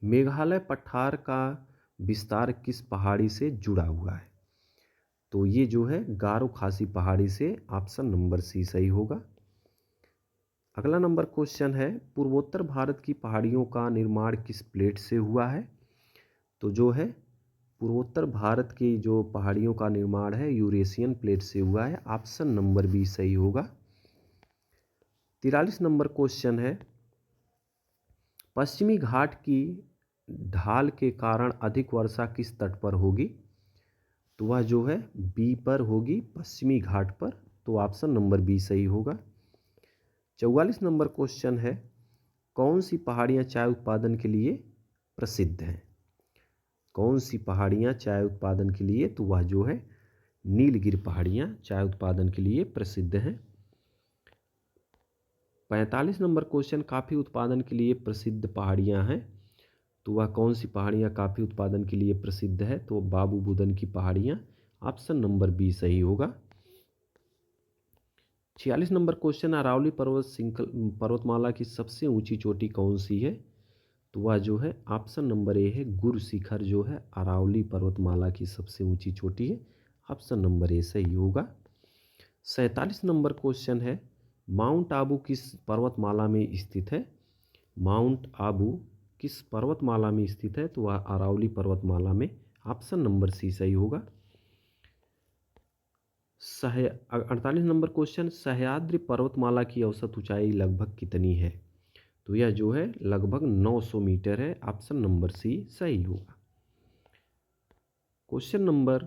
मेघालय पठार का विस्तार किस पहाड़ी से जुड़ा हुआ है? तो ये जो है गारो खासी पहाड़ी से। ऑप्शन नंबर सी सही होगा। अगला नंबर क्वेश्चन है, पूर्वोत्तर भारत की पहाड़ियों का निर्माण किस प्लेट से हुआ है? तो जो है पूर्वोत्तर भारत की जो पहाड़ियों का निर्माण है यूरेशियन प्लेट से हुआ है। ऑप्शन नंबर बी सही होगा। 43 नंबर क्वेश्चन है, पश्चिमी घाट की ढाल के कारण अधिक वर्षा किस तट पर होगी? तो वह जो है बी पर होगी, पश्चिमी घाट पर। तो ऑप्शन नंबर बी सही होगा। 44 नंबर क्वेश्चन है, कौन सी पहाड़ियाँ चाय उत्पादन के लिए प्रसिद्ध हैं? कौन सी पहाड़ियाँ चाय उत्पादन के लिए? तो वह जो है नीलगिर पहाड़ियाँ चाय उत्पादन के लिए प्रसिद्ध हैं। 45 नंबर क्वेश्चन, कॉफ़ी उत्पादन के लिए प्रसिद्ध पहाड़ियाँ हैं। तो वह कौन सी पहाड़ियाँ कॉफ़ी उत्पादन के लिए प्रसिद्ध है? तो बाबू बुदन की पहाड़ियाँ। ऑप्शन नंबर बी सही होगा। 46 नंबर क्वेश्चन, अरावली पर्वतमाला की सबसे ऊंची चोटी कौन सी है? तो वह जो है ऑप्शन नंबर ए है, गुरु शिखर जो है अरावली पर्वतमाला की सबसे ऊंची चोटी है। ऑप्शन नंबर ए सही होगा। 47 नंबर क्वेश्चन है, माउंट आबू किस पर्वतमाला में स्थित है? माउंट आबू किस पर्वतमाला में स्थित है? तो वह अरावली पर्वतमाला में। ऑप्शन नंबर सी सही होगा। 48 नंबर क्वेश्चन, सह्याद्री पर्वतमाला की औसत ऊंचाई लगभग कितनी है? तो यह जो है लगभग 900 मीटर है। ऑप्शन नंबर सी सही होगा। क्वेश्चन नंबर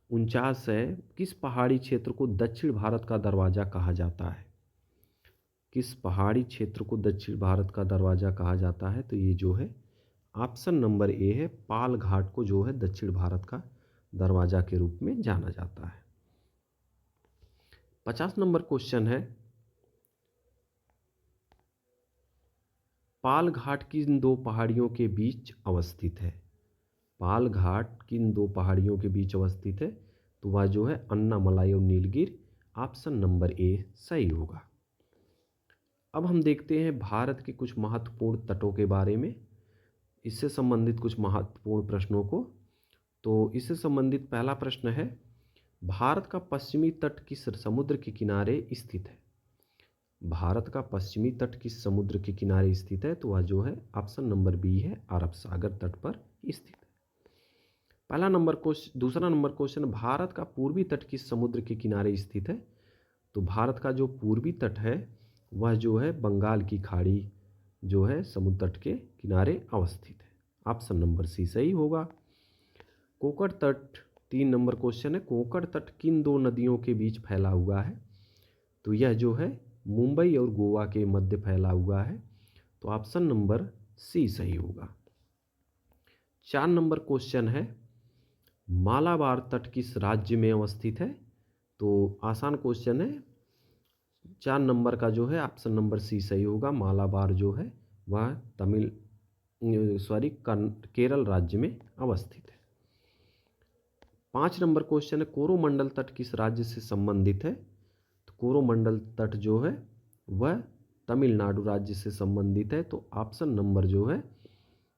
49 है, किस पहाड़ी क्षेत्र को दक्षिण भारत का दरवाजा कहा जाता है? किस पहाड़ी क्षेत्र को दक्षिण भारत का दरवाजा कहा जाता है? तो ये जो है ऑप्शन नंबर ए है, पाल घाट को जो है दक्षिण भारत का दरवाजा के रूप में जाना जाता है। 50 नंबर क्वेश्चन है, पाल घाट किन दो पहाड़ियों के बीच अवस्थित है? पाल घाट किन दो पहाड़ियों के बीच अवस्थित है? तो वह जो है अन्नामलाई और नीलगिर। ऑप्शन नंबर ए सही होगा। अब हम देखते हैं भारत के कुछ महत्वपूर्ण तटों के बारे में, इससे संबंधित कुछ महत्वपूर्ण प्रश्नों को। तो इससे संबंधित पहला प्रश्न है, भारत का पश्चिमी तट किस समुद्र के किनारे स्थित है? भारत का पश्चिमी तट किस समुद्र के किनारे स्थित है? तो वह जो है ऑप्शन नंबर बी है, अरब सागर तट पर स्थित है। दूसरा नंबर क्वेश्चन, भारत का पूर्वी तट किस समुद्र के किनारे स्थित है? तो भारत का जो पूर्वी तट है वह जो है बंगाल की खाड़ी जो है समुद्र तट के किनारे अवस्थित है। ऑप्शन नंबर सी सही होगा। कोंकण तट 3 नंबर क्वेश्चन है, कोंकण तट किन दो नदियों के बीच फैला हुआ है? तो यह जो है मुंबई और गोवा के मध्य फैला हुआ है। तो ऑप्शन नंबर सी सही होगा। 4 नंबर क्वेश्चन है, मालाबार तट किस राज्य में अवस्थित है? तो आसान क्वेश्चन है। 4 नंबर का जो है ऑप्शन नंबर सी सही होगा। मालाबार जो है वह केरल राज्य में अवस्थित है। 5 नंबर क्वेश्चन है, कोरोमंडल तट किस राज्य से संबंधित है? तो कोरोमंडल तट जो है वह तमिलनाडु राज्य से संबंधित है, तो ऑप्शन नंबर जो है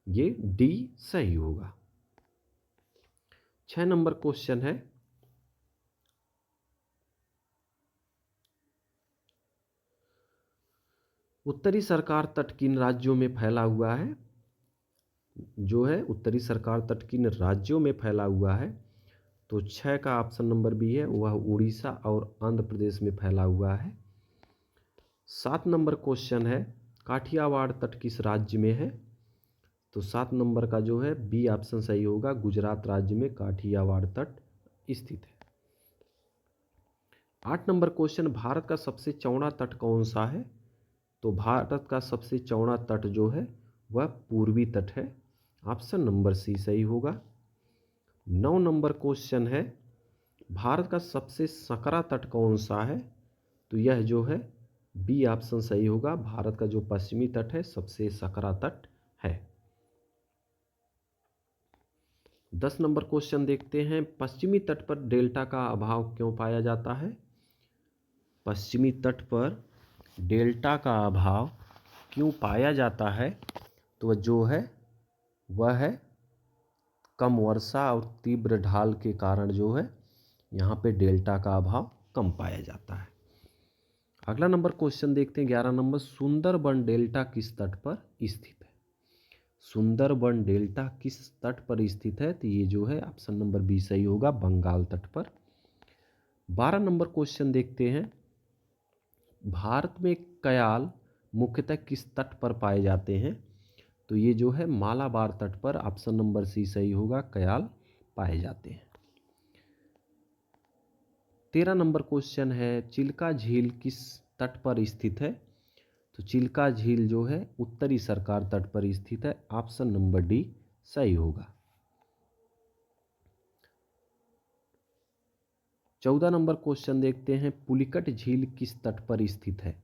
ये डी सही होगा। 6 नंबर क्वेश्चन है, उत्तरी सरकार तट किन राज्यों में फैला हुआ है? जो है उत्तरी सरकार तट किन राज्यों में फैला हुआ है? तो 6 का ऑप्शन नंबर बी है, वह उड़ीसा और आंध्र प्रदेश में फैला हुआ है। 7 नंबर क्वेश्चन है, काठियावाड़ तट किस राज्य में है? तो 7 नंबर का जो है बी ऑप्शन सही होगा, गुजरात राज्य में काठियावाड़ तट स्थित है। 8 नंबर क्वेश्चन, भारत का सबसे चौड़ा तट कौन सा है? तो भारत का सबसे चौड़ा तट जो है वह पूर्वी तट है, ऑप्शन नंबर सी सही होगा। 9 नंबर क्वेश्चन है, भारत का सबसे सकरा तट कौन सा है? तो यह जो है बी ऑप्शन सही होगा, भारत का जो पश्चिमी तट है सबसे सकरा तट है। 10 नंबर क्वेश्चन देखते हैं, पश्चिमी तट पर डेल्टा का अभाव क्यों पाया जाता है? पश्चिमी तट पर डेल्टा का अभाव क्यों पाया जाता है? तो जो है वह है कम वर्षा और तीव्र ढाल के कारण जो है यहाँ पे डेल्टा का अभाव कम पाया जाता है। अगला नंबर क्वेश्चन देखते हैं 11 नंबर, सुंदरबन डेल्टा किस तट पर स्थित है? सुंदरबन डेल्टा किस तट पर स्थित है? तो ये जो है ऑप्शन नंबर बी सही होगा, बंगाल तट पर। 12 नंबर क्वेश्चन देखते हैं, भारत में कयाल मुख्यतः किस तट पर पाए जाते हैं? तो ये जो है मालाबार तट पर, ऑप्शन नंबर सी सही होगा, कयाल पाए जाते हैं। 13 नंबर क्वेश्चन है, चिल्का झील किस तट पर स्थित है? तो चिल्का झील जो है उत्तरी सरकार तट पर स्थित है, ऑप्शन नंबर डी सही होगा। 14 नंबर क्वेश्चन देखते हैं, पुलिकट झील किस तट पर स्थित है?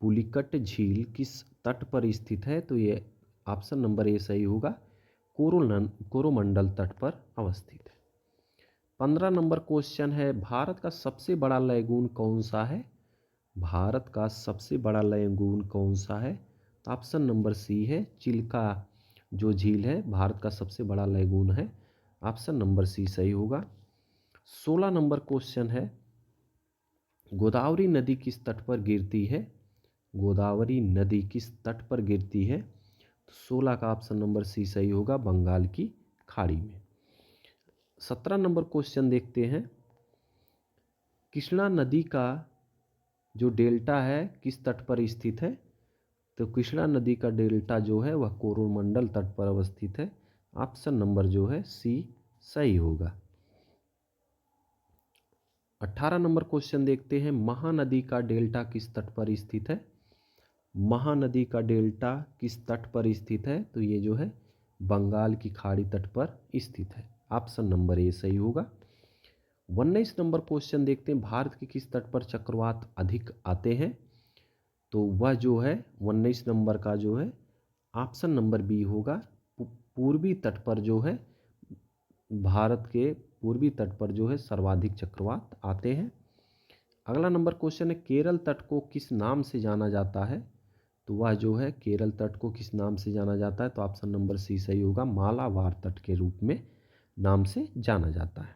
पुलिकट झील किस तट पर स्थित है? तो ये ऑप्शन नंबर ए सही होगा, कोरोमंडल तट पर अवस्थित है। 15 नंबर क्वेश्चन है, भारत का सबसे बड़ा लैगून कौन सा है? भारत का सबसे बड़ा लैगून कौन सा है? तो ऑप्शन नंबर सी है, चिल्का जो झील है भारत का सबसे बड़ा लैगून है, ऑप्शन नंबर सी सही होगा। 16 नंबर क्वेश्चन है, गोदावरी नदी किस तट पर गिरती है? गोदावरी नदी किस तट पर गिरती है? तो 16 का ऑप्शन नंबर सी सही होगा, बंगाल की खाड़ी में। 17 नंबर क्वेश्चन देखते हैं, कृष्णा नदी का जो डेल्टा है किस तट पर स्थित है? तो कृष्णा नदी का डेल्टा जो है वह कोरोमंडल तट पर अवस्थित है, ऑप्शन नंबर जो है सी सही होगा। 18 नंबर क्वेश्चन देखते हैं, महानदी का डेल्टा किस तट पर स्थित है? महानदी का डेल्टा किस तट पर स्थित है? तो ये जो है बंगाल की खाड़ी तट पर स्थित है, ऑप्शन नंबर ए सही होगा। 19 नंबर क्वेश्चन देखते हैं, भारत के किस तट पर चक्रवात अधिक आते हैं? तो वह जो है 19 नंबर का जो है ऑप्शन नंबर बी होगा, पूर्वी तट पर जो है, भारत के पूर्वी तट पर जो है सर्वाधिक चक्रवात आते हैं। अगला नंबर क्वेश्चन है, केरल तट को किस नाम से जाना जाता है? तो वह जो है केरल तट को किस नाम से जाना जाता है? तो ऑप्शन नंबर सी सही होगा, मालाबार तट के रूप में नाम से जाना जाता है।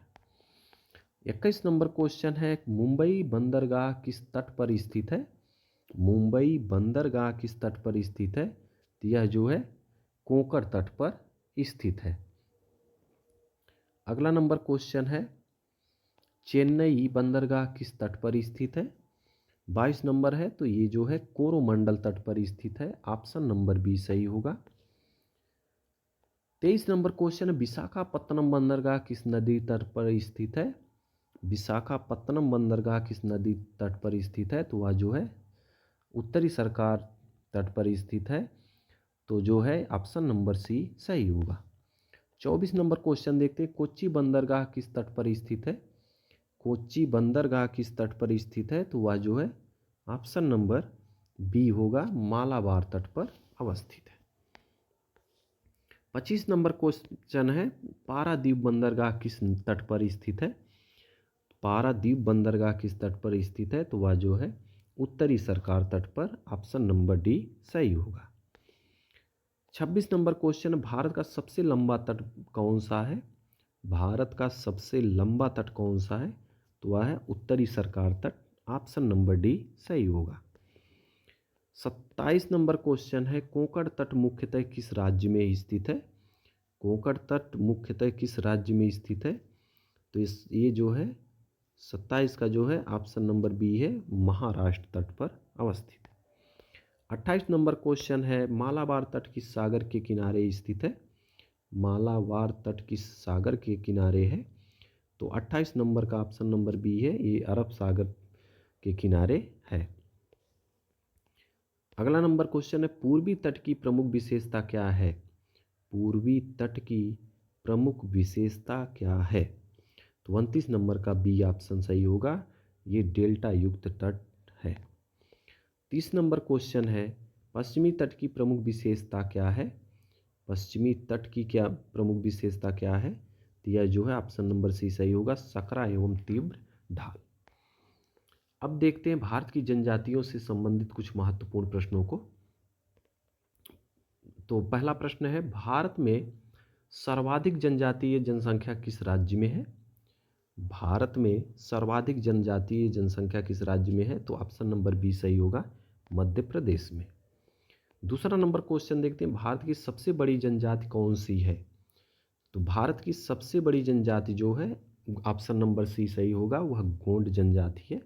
21 नंबर क्वेश्चन है, मुंबई बंदरगाह किस तट पर स्थित है? मुंबई बंदरगाह किस तट पर स्थित है? तो यह जो है कोंकण तट पर स्थित है। अगला नंबर क्वेश्चन है, चेन्नई बंदरगाह किस तट पर स्थित है? 22 नंबर है, तो ये जो है कोरोमंडल तट पर स्थित है, ऑप्शन नंबर बी सही होगा। 23 नंबर क्वेश्चन है, विशाखापत्तनम बंदरगाह किस नदी तट पर स्थित है? विशाखापत्तनम बंदरगाह किस नदी तट पर स्थित है? तो वह जो है उत्तरी सरकार तट पर स्थित है, तो जो है ऑप्शन नंबर सी सही होगा। 24 नंबर क्वेश्चन देखते हैं, कोच्चि बंदरगाह किस तट पर स्थित है? कोच्चि बंदरगाह किस तट पर स्थित है? तो वह जो है ऑप्शन नंबर बी होगा, मालाबार तट पर अवस्थित है। 25 नंबर क्वेश्चन है, पारादीप बंदरगाह किस तट पर स्थित है? पारादीप बंदरगाह किस तट पर स्थित है? तो वह जो है उत्तरी सरकार तट पर। ऑप्शन नंबर डी सही होगा। 26 नंबर क्वेश्चन, भारत का सबसे लंबा तट कौन सा है? भारत का सबसे लंबा तट कौन सा है? तो वह है उत्तरी सरकार तट। ऑप्शन नंबर डी सही होगा। 27 नंबर क्वेश्चन है, कोंकण तट मुख्यतः किस राज्य में स्थित है? कोंकण तट मुख्यतः किस राज्य में स्थित है? तो ये जो है 27 का जो है ऑप्शन नंबर बी है, महाराष्ट्र तट पर अवस्थित है। 28 नंबर क्वेश्चन है, मालाबार तट किस सागर के किनारे स्थित है? मालाबार तट किस सागर के किनारे है? तो 28 नंबर का ऑप्शन नंबर बी है, ये अरब सागर के किनारे है। अगला नंबर क्वेश्चन है, पूर्वी तट की प्रमुख विशेषता क्या है? पूर्वी तट की प्रमुख विशेषता क्या है? तो 29 नंबर का बी ऑप्शन सही होगा, ये डेल्टा युक्त तट है। 30 नंबर क्वेश्चन है, पश्चिमी तट की प्रमुख विशेषता क्या है? पश्चिमी तट की क्या प्रमुख विशेषता क्या है? तो यह जो है ऑप्शन नंबर सी सही होगा, सकरा एवं तीव्र ढाल। अब देखते हैं भारत की जनजातियों से संबंधित कुछ महत्वपूर्ण प्रश्नों को। तो पहला प्रश्न है, भारत में सर्वाधिक जनजातीय जनसंख्या किस राज्य में है? भारत में सर्वाधिक जनजातीय जनसंख्या किस राज्य में है? तो ऑप्शन नंबर बी सही होगा, मध्य प्रदेश में। दूसरा नंबर क्वेश्चन देखते हैं, भारत की सबसे बड़ी जनजाति कौन सी है? तो भारत की सबसे बड़ी जनजाति जो है ऑप्शन नंबर सी सही होगा, वह गोंड जनजाति है।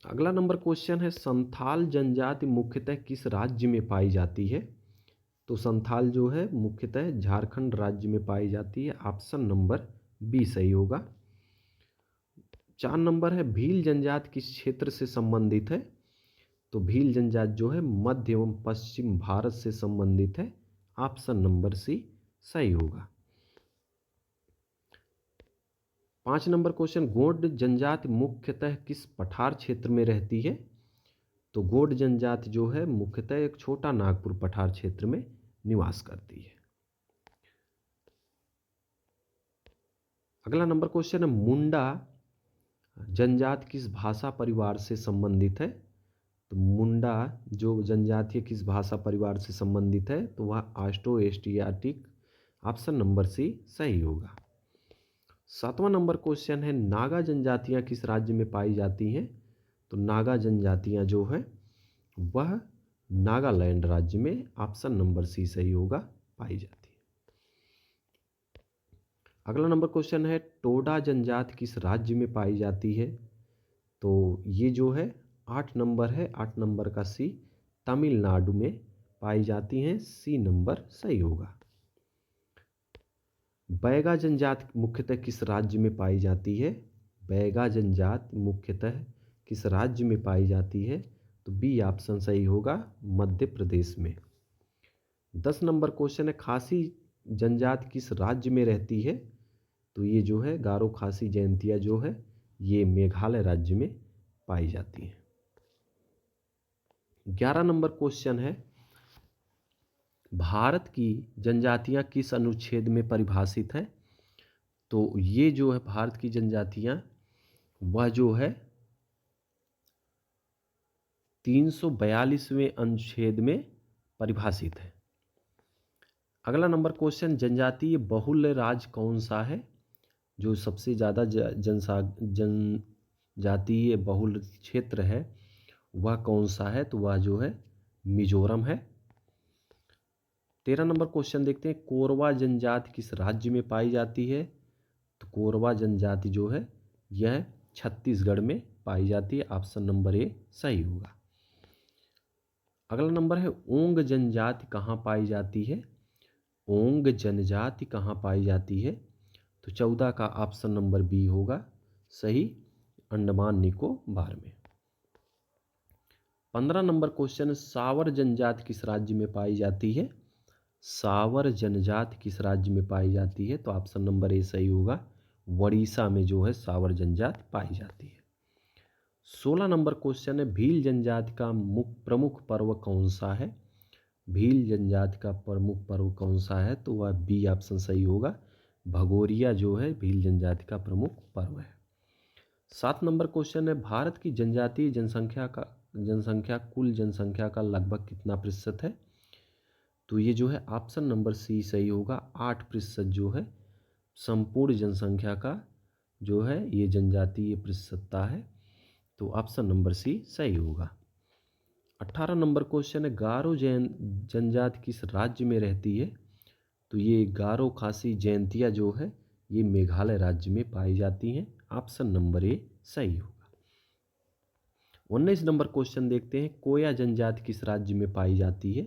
अगला नंबर क्वेश्चन है, संथाल जनजाति मुख्यतः किस राज्य में पाई जाती है? तो संथाल जो है मुख्यतः झारखंड राज्य में पाई जाती है। ऑप्शन नंबर बी सही होगा। 4 नंबर है, भील जनजाति किस क्षेत्र से संबंधित है? तो भील जनजाति जो है मध्य एवं पश्चिम भारत से संबंधित है। ऑप्शन नंबर सी सही होगा। 5 नंबर क्वेश्चन, गोंड जनजाति मुख्यतः किस पठार क्षेत्र में रहती है? तो गोंड जनजाति जो है मुख्यतः एक छोटा नागपुर पठार क्षेत्र में निवास करती है। अगला नंबर क्वेश्चन है, मुंडा जनजाति किस भाषा परिवार से संबंधित है? तो मुंडा जो जनजाति है किस भाषा परिवार से संबंधित है? तो वह Austro Asiatic. Option number C सही होगा। 7वां नंबर क्वेश्चन है, नागा जनजातियां किस राज्य में पाई जाती हैं? तो नागा जनजातियां जो है वह नागालैंड राज्य में। ऑप्शन नंबर सी सही होगा, पाई जाती है। अगला नंबर क्वेश्चन है, टोडा जनजाति किस राज्य में पाई जाती है? तो ये जो है 8 नंबर है, 8 नंबर का सी, तमिलनाडु में पाई जाती हैं। सी नंबर सही होगा। बैगा जनजाति मुख्यतः किस राज्य में पाई जाती है? बैगा जनजाति मुख्यतः किस राज्य में पाई जाती है? तो बी ऑप्शन सही होगा, मध्य प्रदेश में। 10 नंबर क्वेश्चन है, खासी जनजाति किस राज्य में रहती है? तो ये जो है गारो खासी जयंतिया जो है ये मेघालय राज्य में पाई जाती है। 11 नंबर क्वेश्चन है, भारत की जनजातियां किस अनुच्छेद में परिभाषित है? तो ये जो है भारत की जनजातियां वह जो है 342वें अनुच्छेद में परिभाषित है। अगला नंबर क्वेश्चन, जनजातीय बहुल राज्य कौन सा है? जो सबसे ज़्यादा जनजातीय बहुल क्षेत्र है वह कौन सा है? तो वह जो है मिजोरम है। 13 नंबर क्वेश्चन देखते हैं, कोरवा जनजाति किस राज्य में पाई जाती है? तो कोरवा जनजाति जो है यह छत्तीसगढ़ में पाई जाती है। ऑप्शन नंबर ए सही होगा। अगला नंबर है, ओंग जनजाति कहाँ पाई जाती है? ओंग जनजाति कहाँ पाई जाती है? तो 14 का ऑप्शन नंबर बी होगा सही, अंडमान निकोबार में। 15 नंबर क्वेश्चन, सावर जनजाति किस राज्य में पाई जाती है? सावर जनजाति किस राज्य में पाई जाती है? तो ऑप्शन नंबर ए सही होगा, उड़ीसा में जो है सावर जनजाति पाई जाती है। 16 नंबर क्वेश्चन है, भील जनजाति का प्रमुख पर्व कौन सा है? भील जनजाति का प्रमुख पर्व कौन सा है? तो वह बी ऑप्शन सही होगा, भगोरिया जो है भील जनजाति का प्रमुख पर्व है। 7 नंबर क्वेश्चन है, भारत की जनजातीय जनसंख्या कुल जनसंख्या का लगभग कितना प्रतिशत है? तो ये जो है ऑप्शन नंबर सी सही होगा। 8% जो है संपूर्ण जनसंख्या का जो है ये जनजातीय प्रतिशतता है। तो ऑप्शन नंबर सी सही होगा। 18 नंबर क्वेश्चन है, गारो जनजाति किस राज्य में रहती है? तो ये गारो खासी जयंतिया जो है ये मेघालय राज्य में पाई जाती हैं। ऑप्शन नंबर ए सही होगा। 19 नंबर क्वेश्चन देखते हैं, कोया जनजाति किस राज्य में पाई जाती है?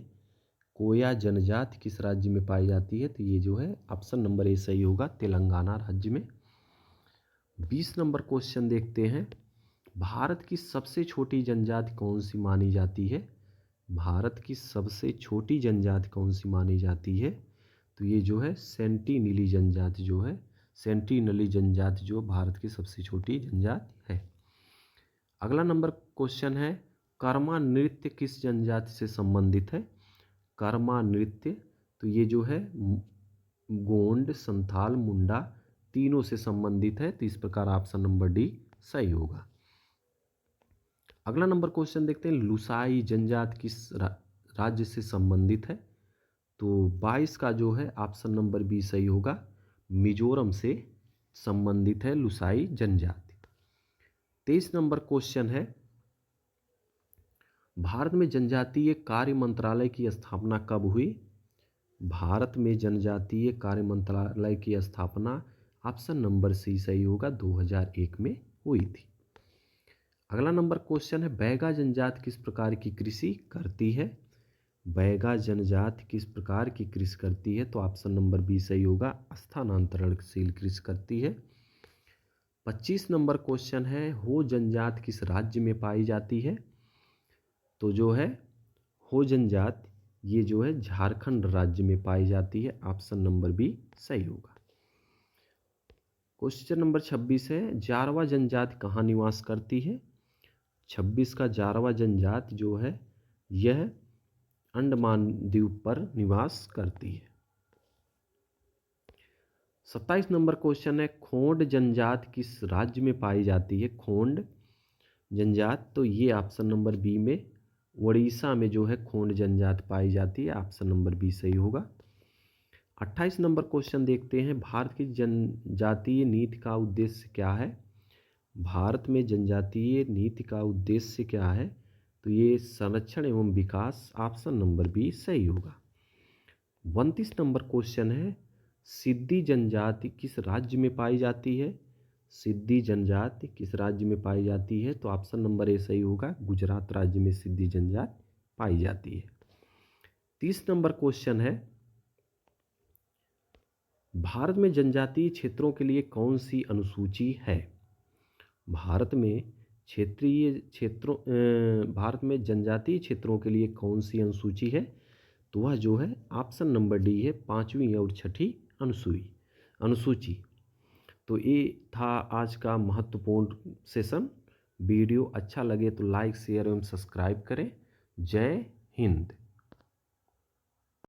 कोया जनजाति किस राज्य में पाई जाती है? तो ये जो है ऑप्शन नंबर ए सही होगा, तेलंगाना राज्य में। 20 नंबर क्वेश्चन देखते हैं, भारत की सबसे छोटी जनजाति कौन सी मानी जाती है? भारत की सबसे छोटी जनजाति कौन सी मानी जाती है? तो ये जो है सेंटिनली जनजाति जो है, सेंटिनली जनजाति जो भारत की सबसे छोटी जनजाति है। अगला नंबर क्वेश्चन है, कर्मा नृत्य किस जनजाति से संबंधित है? कर्मा नृत्य तो ये जो है गोंड, संथाल, मुंडा तीनों से संबंधित है। तो इस प्रकार ऑप्शन नंबर डी सही होगा। अगला नंबर क्वेश्चन देखते हैं, लुसाई जनजाति किस राज्य से संबंधित है? तो 22 का जो है ऑप्शन नंबर बी सही होगा, मिजोरम से संबंधित है लुसाई जनजाति। 23 नंबर क्वेश्चन है, भारत में जनजातीय कार्य मंत्रालय की स्थापना कब हुई? भारत में जनजातीय कार्य मंत्रालय की स्थापना ऑप्शन नंबर सी सही होगा, 2001 में हुई थी। अगला नंबर क्वेश्चन है, बैगा जनजाति किस प्रकार की कृषि करती है? बैगा जनजाति किस प्रकार की कृषि करती है? तो ऑप्शन नंबर बी सही होगा, स्थानांतरणशील कृषि करती है। 25 नंबर क्वेश्चन है, हो जनजाति किस राज्य में पाई जाती है? तो जो है हो जनजाति ये जो है झारखंड राज्य में पाई जाती है। ऑप्शन नंबर बी सही होगा। क्वेश्चन नंबर 26 है, जारवा जनजाति कहाँ निवास करती है? 26 का जारवा जनजाति जो है यह अंडमान द्वीप पर निवास करती है। 27 नंबर क्वेश्चन है, खोंड जनजाति किस राज्य में पाई जाती है? खोंड जनजाति तो ये ऑप्शन नंबर बी में उड़ीसा में जो है खोंड जनजाति पाई जाती है। ऑप्शन नंबर बी सही होगा। 28 नंबर क्वेश्चन देखते हैं, भारत की जनजातीय नीति का उद्देश्य क्या है? भारत में जनजातीय नीति का उद्देश्य क्या है? तो ये संरक्षण एवं विकास। ऑप्शन नंबर बी सही होगा। 29 नंबर क्वेश्चन है, सिद्दी जनजाति किस राज्य में पाई जाती है? सिद्दी जनजाति किस राज्य में पाई जाती है? तो ऑप्शन नंबर ए सही होगा, गुजरात राज्य में सिद्दी जनजाति पाई जाती है। 30 नंबर क्वेश्चन है, भारत में जनजातीय क्षेत्रों के लिए कौन सी अनुसूची है? भारत में जनजातीय क्षेत्रों के लिए कौन सी अनुसूची है? तो वह जो है ऑप्शन नंबर डी है, 5वीं और 6ठी अनुसूची। तो ये था आज का महत्वपूर्ण सेशन। वीडियो अच्छा लगे तो लाइक, शेयर एवं सब्सक्राइब करें। जय हिंद।